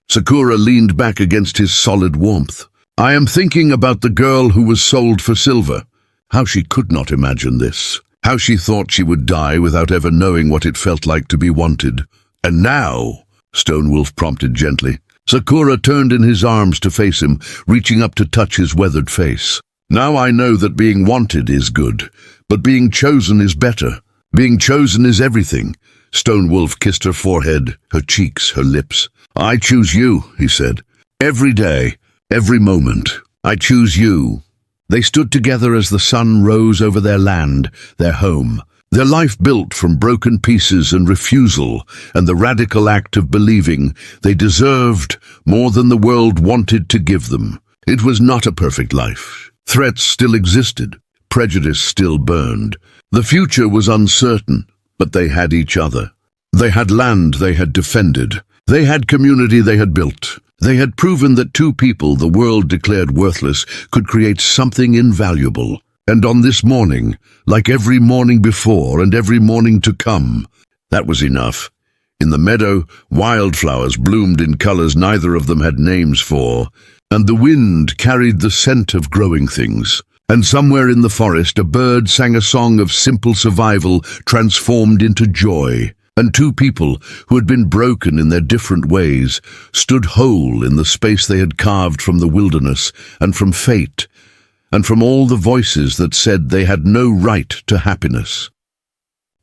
Sakura leaned back against his solid warmth. "I am thinking about the girl who was sold for silver. How she could not imagine this. How she thought she would die without ever knowing what it felt like to be wanted. And now," Stonewolf prompted gently. Sakura turned in his arms to face him, reaching up to touch his weathered face. "Now I know that being wanted is good, but being chosen is better. Being chosen is everything." Stonewolf kissed her forehead, her cheeks, her lips. "I choose you," he said. "Every day, every moment, I choose you." They stood together as the sun rose over their land, their home. Their life built from broken pieces and refusal, and the radical act of believing they deserved more than the world wanted to give them. It was not a perfect life. Threats still existed. Prejudice still burned. The future was uncertain, but they had each other. They had land they had defended. They had community they had built. They had proven that 2 people the world declared worthless could create something invaluable. And on this morning, like every morning before and every morning to come, that was enough. In the meadow, wildflowers bloomed in colors neither of them had names for, and the wind carried the scent of growing things. And somewhere in the forest, a bird sang a song of simple survival transformed into joy. And 2 people, who had been broken in their different ways, stood whole in the space they had carved from the wilderness and from fate, and from all the voices that said they had no right to happiness.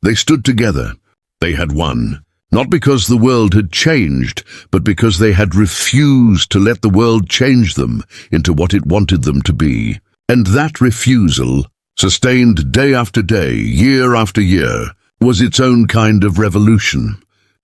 They stood together. They had won. Not because the world had changed, but because they had refused to let the world change them into what it wanted them to be. And that refusal, sustained day after day, year after year, was its own kind of revolution.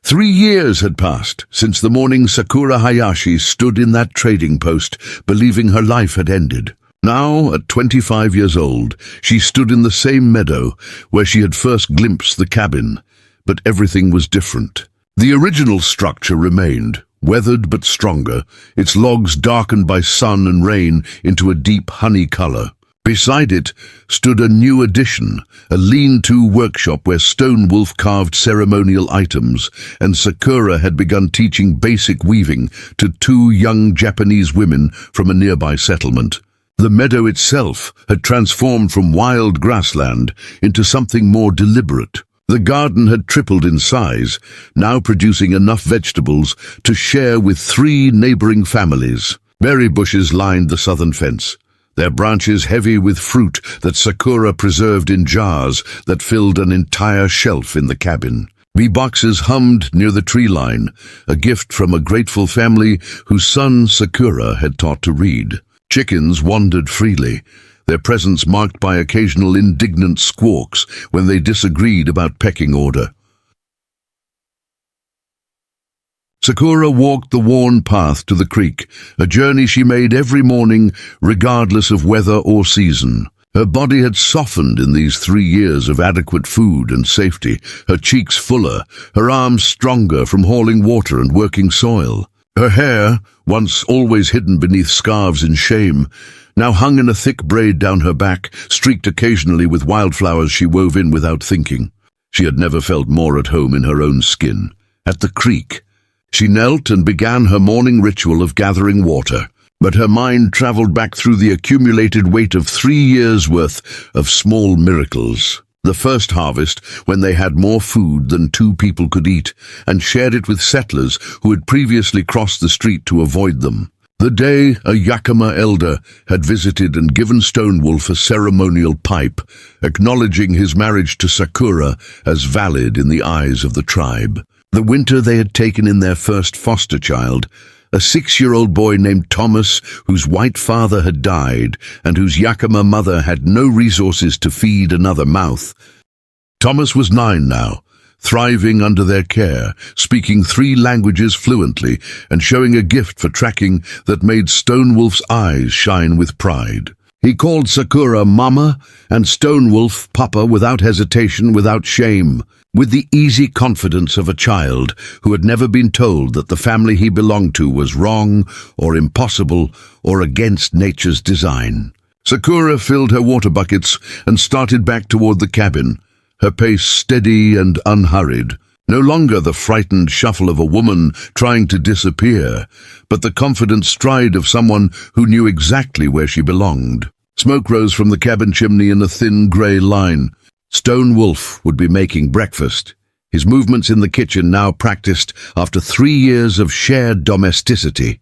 3 years had passed since the morning Sakura Hayashi stood in that trading post, believing her life had ended. Now, at 25 years old, she stood in the same meadow where she had first glimpsed the cabin, but everything was different. The original structure remained, weathered but stronger, its logs darkened by sun and rain into a deep honey color. Beside it stood a new addition, a lean-to workshop where Stonewolf carved ceremonial items, and Sakura had begun teaching basic weaving to 2 young Japanese women from a nearby settlement. The meadow itself had transformed from wild grassland into something more deliberate. The garden had tripled in size, now producing enough vegetables to share with 3 neighboring families. Berry bushes lined the southern fence, their branches heavy with fruit that Sakura preserved in jars that filled an entire shelf in the cabin. Bee boxes hummed near the tree line, a gift from a grateful family whose son Sakura had taught to read. Chickens wandered freely, their presence marked by occasional indignant squawks when they disagreed about pecking order. Sakura walked the worn path to the creek, a journey she made every morning regardless of weather or season. Her body had softened in these 3 years of adequate food and safety, her cheeks fuller, her arms stronger from hauling water and working soil. Her hair, once always hidden beneath scarves in shame, now hung in a thick braid down her back, streaked occasionally with wildflowers she wove in without thinking. She had never felt more at home in her own skin. At the creek, she knelt and began her morning ritual of gathering water, but her mind traveled back through the accumulated weight of 3 years' worth of small miracles. The first harvest, when they had more food than two people could eat, and shared it with settlers who had previously crossed the street to avoid them. The day a Yakama elder had visited and given Stonewolf a ceremonial pipe, acknowledging his marriage to Sakura as valid in the eyes of the tribe. The winter they had taken in their first foster child, a 6-year-old boy named Thomas, whose white father had died and whose Yakama mother had no resources to feed another mouth. Thomas was 9 now, thriving under their care, speaking 3 languages fluently and showing a gift for tracking that made Stonewolf's eyes shine with pride. He called Sakura Mama and Stonewolf Papa without hesitation, without shame, with the easy confidence of a child who had never been told that the family he belonged to was wrong or impossible or against nature's design. Sakura filled her water buckets and started back toward the cabin, her pace steady and unhurried. No longer the frightened shuffle of a woman trying to disappear, but the confident stride of someone who knew exactly where she belonged. Smoke rose from the cabin chimney in a thin grey line. Stonewolf would be making breakfast, his movements in the kitchen now practiced after 3 years of shared domesticity.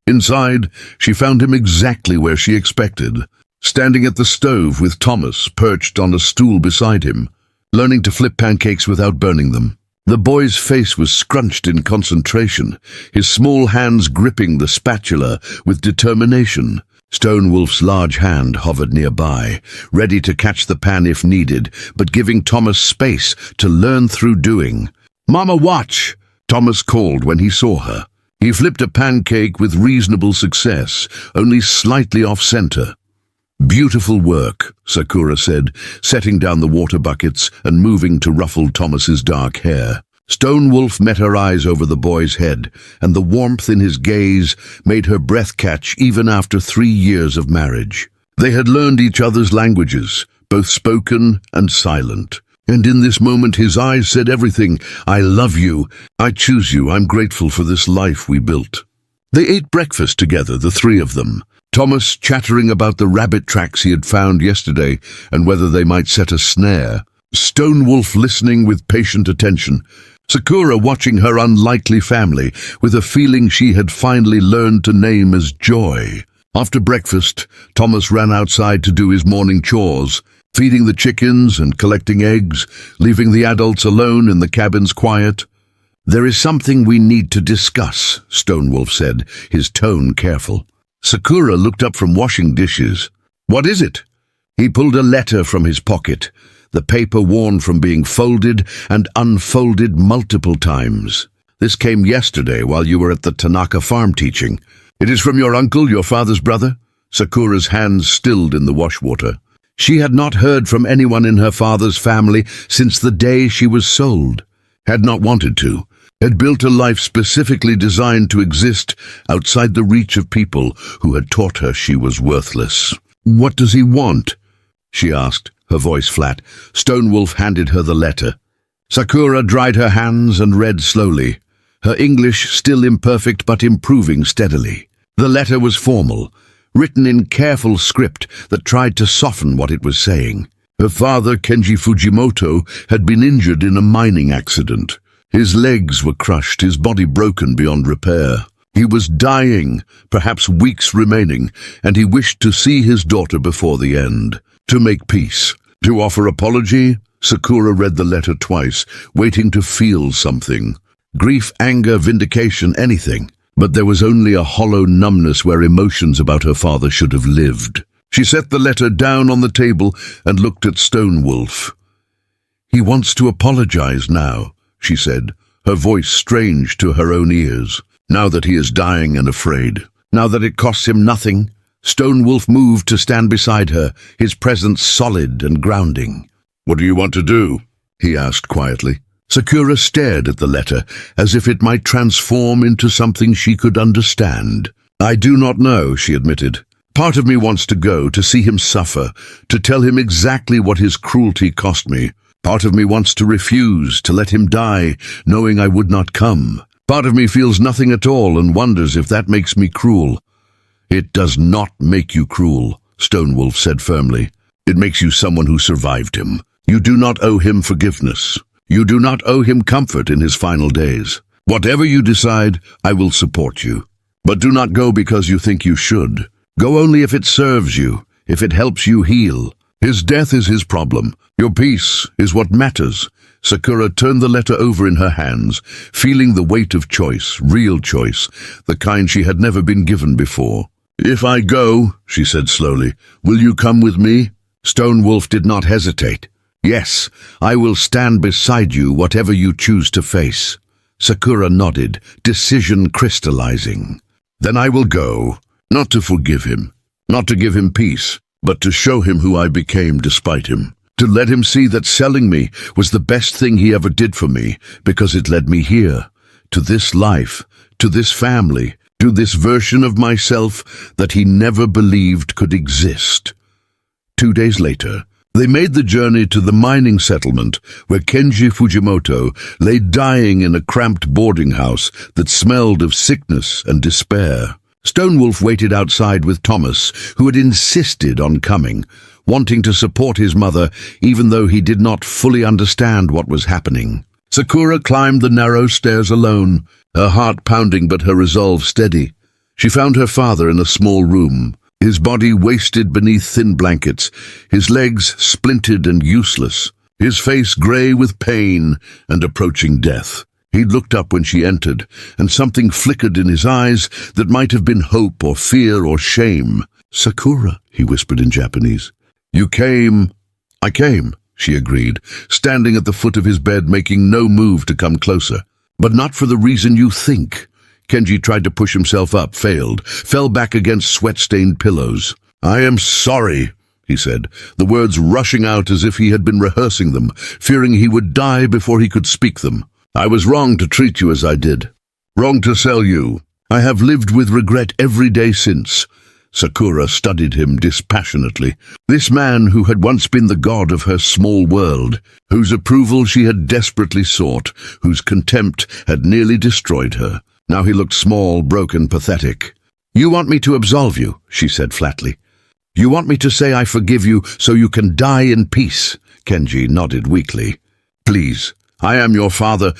Inside, she found him exactly where she expected, standing at the stove with Thomas perched on a stool beside him, learning to flip pancakes without burning them. The boy's face was scrunched in concentration, his small hands gripping the spatula with determination. Stonewolf's large hand hovered nearby, ready to catch the pan if needed, but giving Thomas space to learn through doing. "Mama, watch!" Thomas called when he saw her. He flipped a pancake with reasonable success, only slightly off-center. "Beautiful work," Sakura said, setting down the water buckets and moving to ruffle Thomas's dark hair. Stonewolf met her eyes over the boy's head, and the warmth in his gaze made her breath catch even after 3 years of marriage. They had learned each other's languages, both spoken and silent. And in this moment his eyes said everything. "I love you. I choose you. I'm grateful for this life we built." They ate breakfast together, the 3 of them. Thomas chattering about the rabbit tracks he had found yesterday and whether they might set a snare. Stonewolf listening with patient attention. Sakura watching her unlikely family with a feeling she had finally learned to name as joy. After breakfast, Thomas ran outside to do his morning chores, feeding the chickens and collecting eggs, leaving the adults alone in the cabin's quiet. "There is something we need to discuss," Stonewolf said, his tone careful. Sakura looked up from washing dishes. "What is it?" He pulled a letter from his pocket, the paper worn from being folded and unfolded multiple times. "This came yesterday while you were at the Tanaka farm teaching. It is from your uncle, your father's brother?" Sakura's hands stilled in the washwater. She had not heard from anyone in her father's family since the day she was sold. Had not wanted to. Had built a life specifically designed to exist outside the reach of people who had taught her she was worthless. "What does he want?" she asked, her voice flat. Stonewolf handed her the letter. Sakura dried her hands and read slowly, her English still imperfect but improving steadily. The letter was formal, written in careful script that tried to soften what it was saying. Her father, Kenji Fujimoto, had been injured in a mining accident. His legs were crushed, his body broken beyond repair. He was dying, perhaps weeks remaining, and he wished to see his daughter before the end. To make peace, to offer apology. Sakura read the letter twice, waiting to feel something. Grief, anger, vindication, anything. But there was only a hollow numbness where emotions about her father should have lived. She set the letter down on the table and looked at Stonewolf. "He wants to apologize now," she said, her voice strange to her own ears. "Now that he is dying and afraid. Now that it costs him nothing." Stonewolf moved to stand beside her, his presence solid and grounding. "What do you want to do?" he asked quietly. Sakura stared at the letter, as if it might transform into something she could understand. "I do not know," she admitted. "Part of me wants to go, to see him suffer, to tell him exactly what his cruelty cost me. Part of me wants to refuse, to let him die, knowing I would not come. Part of me feels nothing at all and wonders if that makes me cruel." "It does not make you cruel," Stonewolf said firmly. "It makes you someone who survived him, You do not owe him forgiveness. You do not owe him comfort in his final days. Whatever you decide, I will support you. But do not go because you think you should. Go only if it serves you, if it helps you heal. His death is his problem. Your peace is what matters. Sakura turned the letter over in her hands, feeling the weight of choice, real choice, the kind she had never been given before. If I go, she said slowly, will you come with me? Stone Wolf did not hesitate. Yes, I will stand beside you whatever you choose to face. Sakura nodded, decision crystallizing. Then I will go, not to forgive him, not to give him peace, but to show him who I became despite him. To let him see that selling me was the best thing he ever did for me, because it led me here, to this life, to this family, to this version of myself that he never believed could exist. 2 days later, they made the journey to the mining settlement where Kenji Fujimoto lay dying in a cramped boarding house that smelled of sickness and despair. Stone Wolf waited outside with Thomas, who had insisted on coming, wanting to support his mother even though he did not fully understand what was happening. Sakura climbed the narrow stairs alone, her heart pounding but her resolve steady. She found her father in a small room, his body wasted beneath thin blankets, his legs splintered and useless, his face grey with pain and approaching death. He looked up when she entered, and something flickered in his eyes that might have been hope or fear or shame. "Sakura," he whispered in Japanese. "You came." "I came," she agreed, standing at the foot of his bed, making no move to come closer. "But not for the reason you think." Kenji tried to push himself up, failed, fell back against sweat-stained pillows. "I am sorry," he said, the words rushing out as if he had been rehearsing them, fearing he would die before he could speak them. "I was wrong to treat you as I did. Wrong to sell you. I have lived with regret every day since." Sakura studied him dispassionately. This man who had once been the god of her small world, whose approval she had desperately sought, whose contempt had nearly destroyed her. Now he looked small, broken, pathetic. "You want me to absolve you," she said flatly. "You want me to say I forgive you so you can die in peace?" Kenji nodded weakly. "Please, I am your father."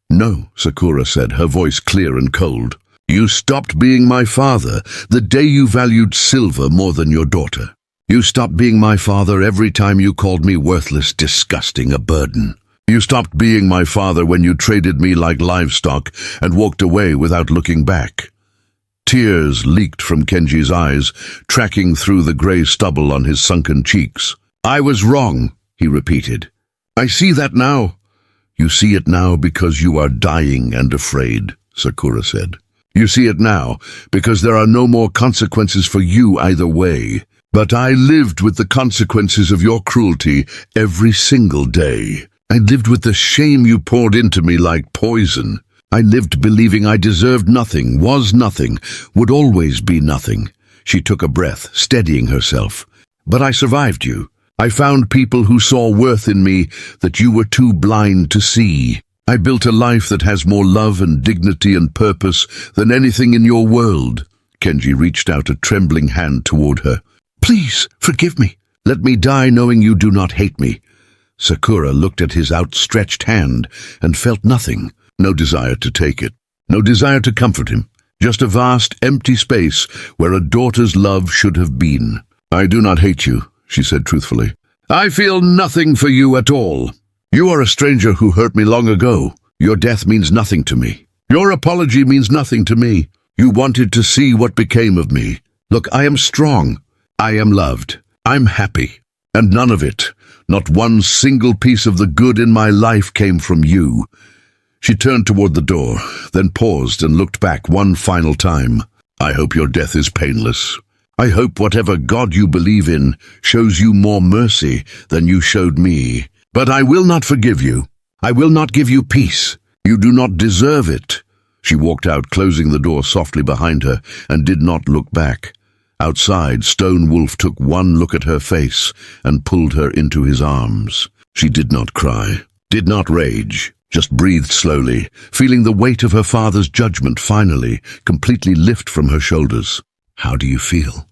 "No," Sakura said, her voice clear and cold. "You stopped being my father the day you valued silver more than your daughter. You stopped being my father every time you called me worthless, disgusting, a burden. You stopped being my father when you traded me like livestock and walked away without looking back." Tears leaked from Kenji's eyes, tracking through the grey stubble on his sunken cheeks. "I was wrong," he repeated. "I see that now." "You see it now because you are dying and afraid," Sakura said. "You see it now because there are no more consequences for you either way. But I lived with the consequences of your cruelty every single day. I lived with the shame you poured into me like poison. I lived believing I deserved nothing, was nothing, would always be nothing." She took a breath, steadying herself. "But I survived you. I found people who saw worth in me that you were too blind to see. I built a life that has more love and dignity and purpose than anything in your world." Kenji reached out a trembling hand toward her. "Please, forgive me. Let me die knowing you do not hate me." Sakura looked at his outstretched hand and felt nothing. No desire to take it. No desire to comfort him. Just a vast, empty space where a daughter's love should have been. "I do not hate you," she said truthfully. "I feel nothing for you at all. You are a stranger who hurt me long ago. Your death means nothing to me. Your apology means nothing to me. You wanted to see what became of me. Look, I am strong. I am loved. I'm happy. And none of it, not one single piece of the good in my life came from you." She turned toward the door, then paused and looked back one final time. "I hope your death is painless. I hope whatever God you believe in shows you more mercy than you showed me. But I will not forgive you. I will not give you peace. You do not deserve it." She walked out, closing the door softly behind her, and did not look back. Outside, Stone Wolf took one look at her face and pulled her into his arms. She did not cry, did not rage, just breathed slowly, feeling the weight of her father's judgment finally, completely lift from her shoulders. "How do you feel?"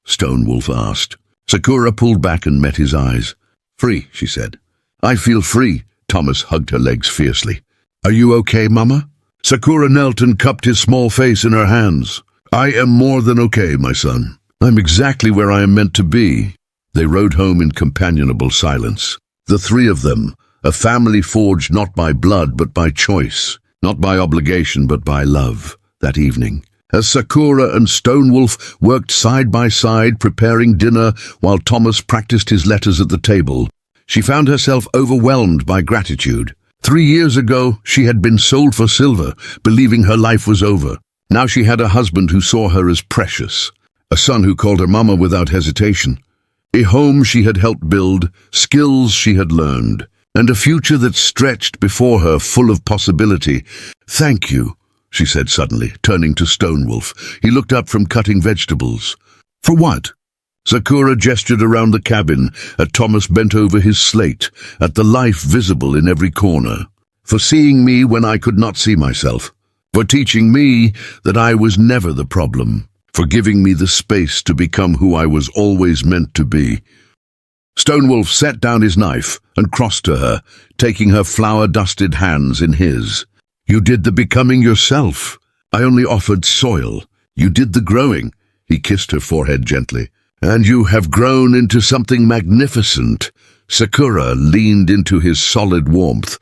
Stone Wolf asked. Sakura pulled back and met his eyes. Free, she said. I feel free. Thomas hugged her legs fiercely. Are you okay, Mama? Sakura knelt and cupped his small face in her hands. I am more than okay, my son. I'm exactly where I am meant to be. They rode home in companionable silence. The three of them, a family forged not by blood but by choice, not by obligation but by love, that evening. As Sakura and Stonewolf worked side by side preparing dinner while Thomas practiced his letters at the table, she found herself overwhelmed by gratitude. 3 years ago, she had been sold for silver, believing her life was over. Now she had a husband who saw her as precious, a son who called her Mama without hesitation, a home she had helped build, skills she had learned, and a future that stretched before her full of possibility. Thank you, she said suddenly, turning to Stonewolf. He looked up from cutting vegetables. For what? Sakura gestured around the cabin, at Thomas bent over his slate, at the life visible in every corner. For seeing me when I could not see myself. For teaching me that I was never the problem. For giving me the space to become who I was always meant to be. Stonewolf set down his knife and crossed to her, taking her flour-dusted hands in his. You did the becoming yourself. I only offered soil. You did the growing. He kissed her forehead gently. And you have grown into something magnificent. Sakura leaned into his solid warmth,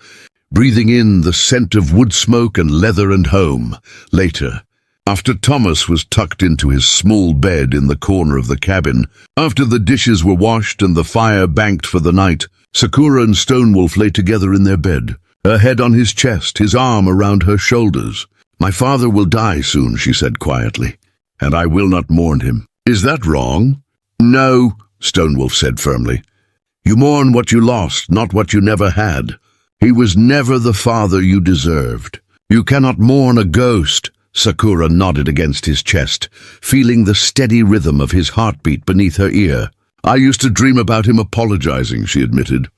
breathing in the scent of wood smoke and leather and home. Later, after Thomas was tucked into his small bed in the corner of the cabin, after the dishes were washed and the fire banked for the night, Sakura and Stonewolf lay together in their bed, her head on his chest, his arm around her shoulders. My father will die soon, she said quietly, and I will not mourn him. Is that wrong? No, Stonewolf said firmly. You mourn what you lost, not what you never had. He was never the father you deserved. You cannot mourn a ghost. Sakura nodded against his chest, feeling the steady rhythm of his heartbeat beneath her ear. I used to dream about him apologizing, she admitted.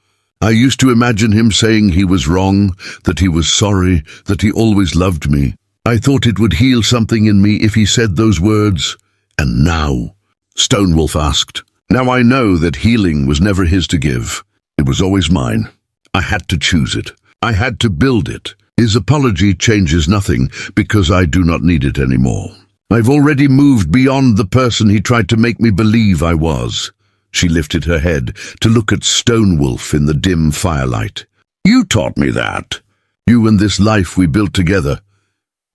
I used to imagine him saying he was wrong, that he was sorry, that he always loved me. I thought it would heal something in me if he said those words. And now? Stonewolf asked. Now I know that healing was never his to give. It was always mine. I had to choose it. I had to build it. His apology changes nothing because I do not need it anymore. I've already moved beyond the person he tried to make me believe I was. She lifted her head to look at Stonewolf in the dim firelight. You taught me that. You and this life we built together.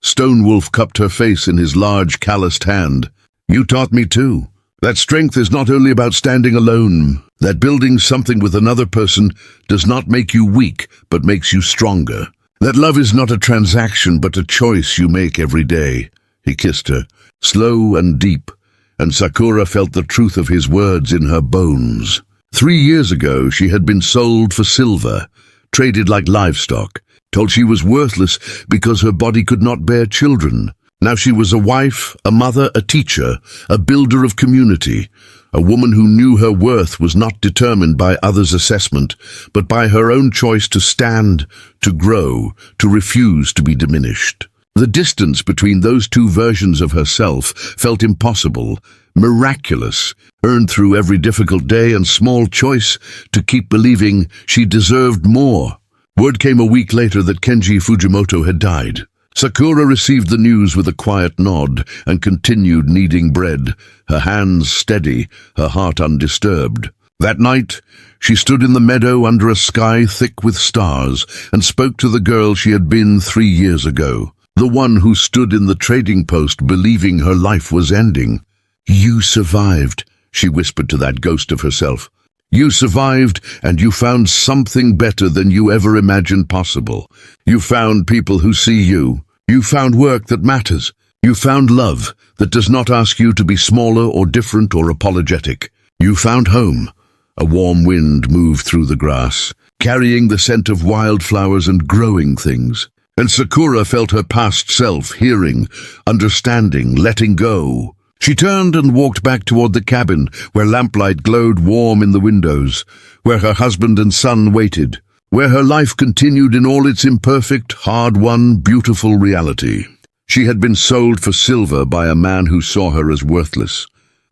Stonewolf cupped her face in his large calloused hand. You taught me too. That strength is not only about standing alone, that building something with another person does not make you weak, but makes you stronger. That love is not a transaction, but a choice you make every day. He kissed her, slow and deep, and Sakura felt the truth of his words in her bones. 3 years ago, she had been sold for silver, traded like livestock, told she was worthless because her body could not bear children. Now she was a wife, a mother, a teacher, a builder of community, a woman who knew her worth was not determined by others' assessment, but by her own choice to stand, to grow, to refuse to be diminished. The distance between those two versions of herself felt impossible, miraculous, earned through every difficult day and small choice to keep believing she deserved more. Word came a week later that Kenji Fujimoto had died. Sakura received the news with a quiet nod and continued kneading bread, her hands steady, her heart undisturbed. That night, she stood in the meadow under a sky thick with stars and spoke to the girl she had been 3 years ago, the one who stood in the trading post believing her life was ending. You survived, she whispered to that ghost of herself. You survived, and you found something better than you ever imagined possible. You found people who see you. You found work that matters. You found love that does not ask you to be smaller or different or apologetic. You found home. A warm wind moved through the grass, carrying the scent of wildflowers and growing things. And Sakura felt her past self hearing, understanding, letting go. She turned and walked back toward the cabin, where lamplight glowed warm in the windows, where her husband and son waited, where her life continued in all its imperfect, hard-won, beautiful reality. She had been sold for silver by a man who saw her as worthless.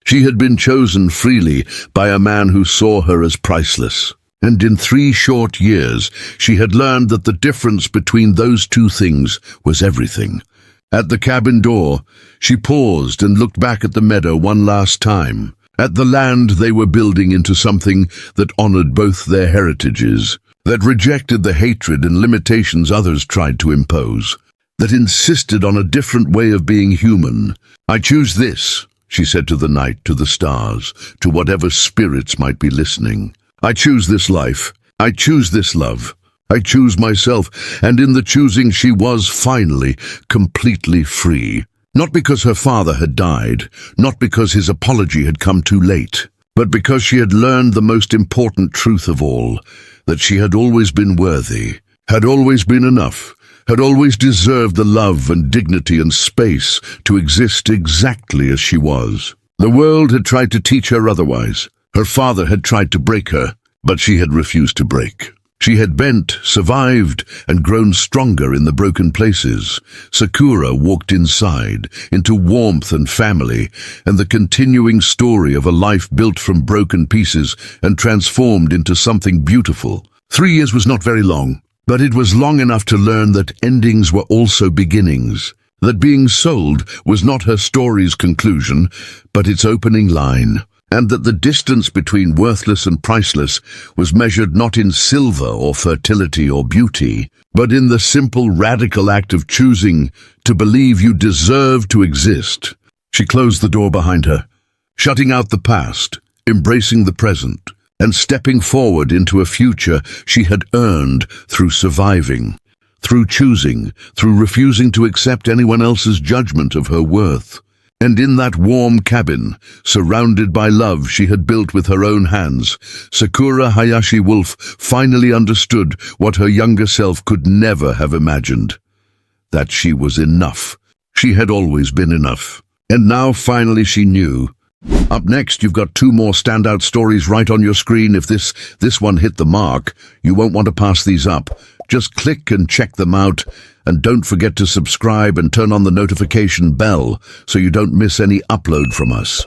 She had been chosen freely by a man who saw her as priceless. And in 3 short years, she had learned that the difference between those two things was everything. At the cabin door, she paused and looked back at the meadow one last time, at the land they were building into something that honored both their heritages, that rejected the hatred and limitations others tried to impose, that insisted on a different way of being human. "I choose this," she said to the night, to the stars, to whatever spirits might be listening. "I choose this life. I choose this love. I choose myself," and in the choosing she was finally completely free. Not because her father had died, not because his apology had come too late, but because she had learned the most important truth of all, that she had always been worthy, had always been enough, had always deserved the love and dignity and space to exist exactly as she was. The world had tried to teach her otherwise. Her father had tried to break her, but she had refused to break. She had bent, survived, and grown stronger in the broken places. Sakura walked inside, into warmth and family, and the continuing story of a life built from broken pieces and transformed into something beautiful. 3 years was not very long, but it was long enough to learn that endings were also beginnings, that being sold was not her story's conclusion, but its opening line, and that the distance between worthless and priceless was measured not in silver or fertility or beauty, but in the simple, radical act of choosing to believe you deserve to exist. She closed the door behind her, shutting out the past, embracing the present, and stepping forward into a future she had earned through surviving, through choosing, through refusing to accept anyone else's judgment of her worth. And in that warm cabin, surrounded by love she had built with her own hands, Sakura Hayashi Wolf finally understood what her younger self could never have imagined. That she was enough. She had always been enough. And now finally she knew. Up next, you've got 2 more standout stories right on your screen. If this one hit the mark, you won't want to pass these up. Just click and check them out. And don't forget to subscribe and turn on the notification bell so you don't miss any upload from us.